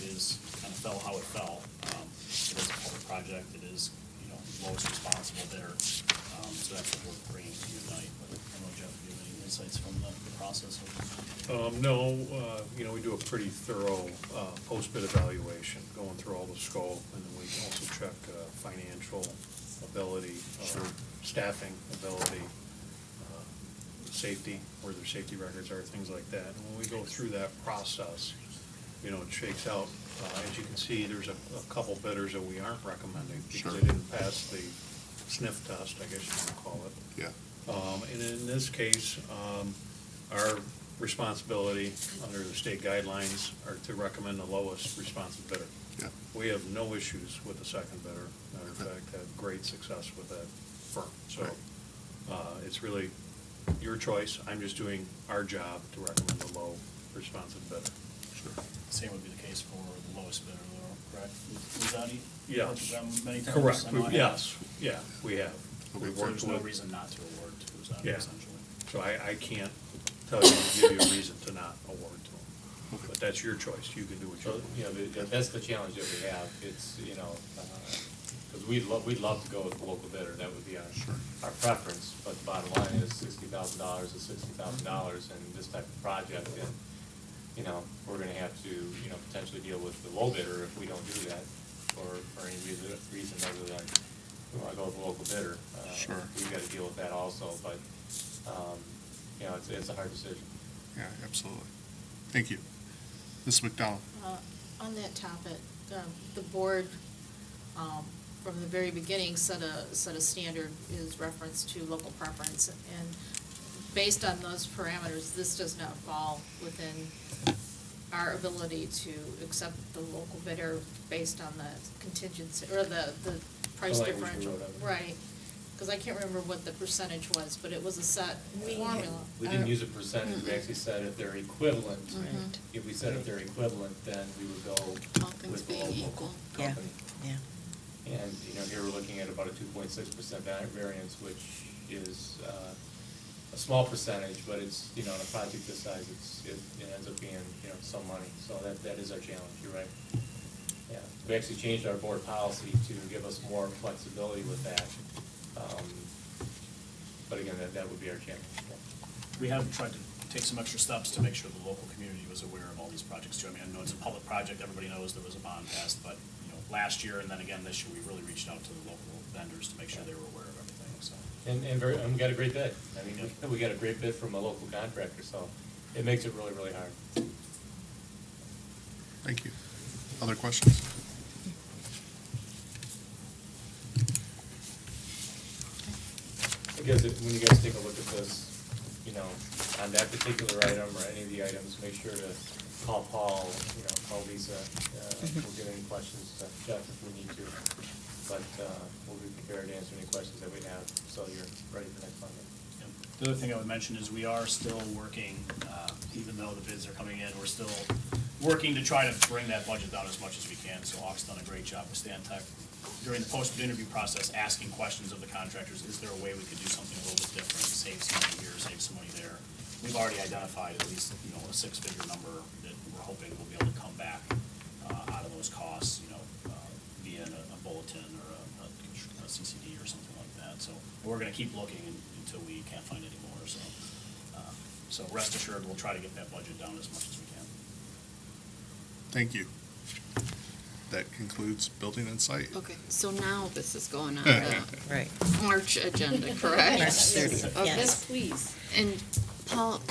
kind of fell how it fell. It is a public project. It is, lowest responsible bidder. So that's what we're bringing to you tonight. But I don't know, Jeff, do you have any insights from the process? No, we do a pretty thorough post-bid evaluation, going through all the scope, and then we can also check financial ability, staffing ability, safety, where their safety records are, things like that. And when we go through that process, it shakes out. As you can see, there's a couple bidders that we aren't recommending because they didn't pass the sniff test, I guess you want to call it. Yeah. And in this case, our responsibility under the state guidelines are to recommend the lowest responsive bidder. Yeah. We have no issues with the second bidder. Matter of fact, had great success with that firm. So it's really your choice. I'm just doing our job to recommend the low responsive bidder. Sure. Same would be the case for the lowest bidder, though, correct? Rossetti? Yes. Worked with them many times? Correct. I know I have. Yes, yeah, we have. So there's no reason not to award to Rossetti, Yeah. essentially. So I can't tell you, give you a reason to not award to them. But that's your choice. You can do what you want. That's the challenge that we have. It's, because we'd love to go with the local bidder. That would be our preference. But the bottom line is $60,000 is $60,000 in this type of project. And, we're going to have to, potentially deal with the low bidder if we don't do that for any reason other than we want to go with a local bidder. Sure. We've got to deal with that also, but, you know, it's a hard decision. Yeah, absolutely. Thank you. Ms. McDowell? On that topic, the board, from the very beginning, set a standard is reference to local preference, and based on those parameters, this does not fall within our ability to accept the local bidder based on the contingency, or the price The language we differential. wrote on it. Right, because I can't remember what the percentage was, but it was a set formula. We didn't use a percentage, we actually said if they're equivalent. Right. If we said if they're equivalent, then we would go All things with the being local equal. Yeah. company. Yeah. And, you know, here we're looking at about a 2.6% variance, which is a small percentage, but it's, you know, on a project this size, it ends up being, you know, some money. So that is our challenge, you're right. Yeah, we actually changed our board policy to give us more flexibility with that. But again, that would be our challenge. We have tried to take some extra steps to make sure the local community was aware of all these projects too. I mean, I know it's a public project, everybody knows there was a bond passed, but, you know, last year and then again this year, we really reached out to the local vendors to make sure they were aware of everything, so. And we got a great bid. I mean, we got a great bid from a local contractor, so it makes it really, really hard. Thank you. Other questions? I guess when you guys take a look at this, you know, on that particular item or any of the items, make sure to call Paul, you know, call Lisa. We'll get any questions to Jeff if we need to. But we'll be prepared to answer any questions that we have, so you're ready for next Monday. The other thing I would mention is we are still working, even though the bids are coming in, we're still working to try to bring that budget down as much as we can. So Hawk's done a great job with Stan Tech during the post-bid interview process, asking questions of the contractors, is there a way we could do something a little bit different, save some money here, save some money there? We've already identified at least, you know, a six-figure number that we're hoping we'll be able to come back out of those costs, you know, via a bulletin or a CCD or something like that. So we're gonna keep looking until we can't find any more, so. So rest assured, we'll try to get that budget down as much as we can. Thank you. That concludes building and site. Okay, so now this is going on the Right. March agenda, correct? March 30th, Okay. yes. Please. And Paul,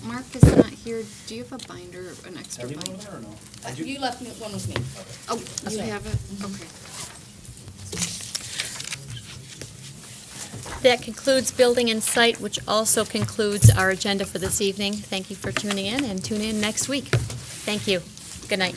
Mark is not here. Do you have a binder, an extra Have you binder? one there or no? You left one with me. Oh, you right. have it? Okay. That concludes Building and Site, which also concludes our agenda for this evening. Thank you for tuning in, and tune in next week. Thank you. Good night.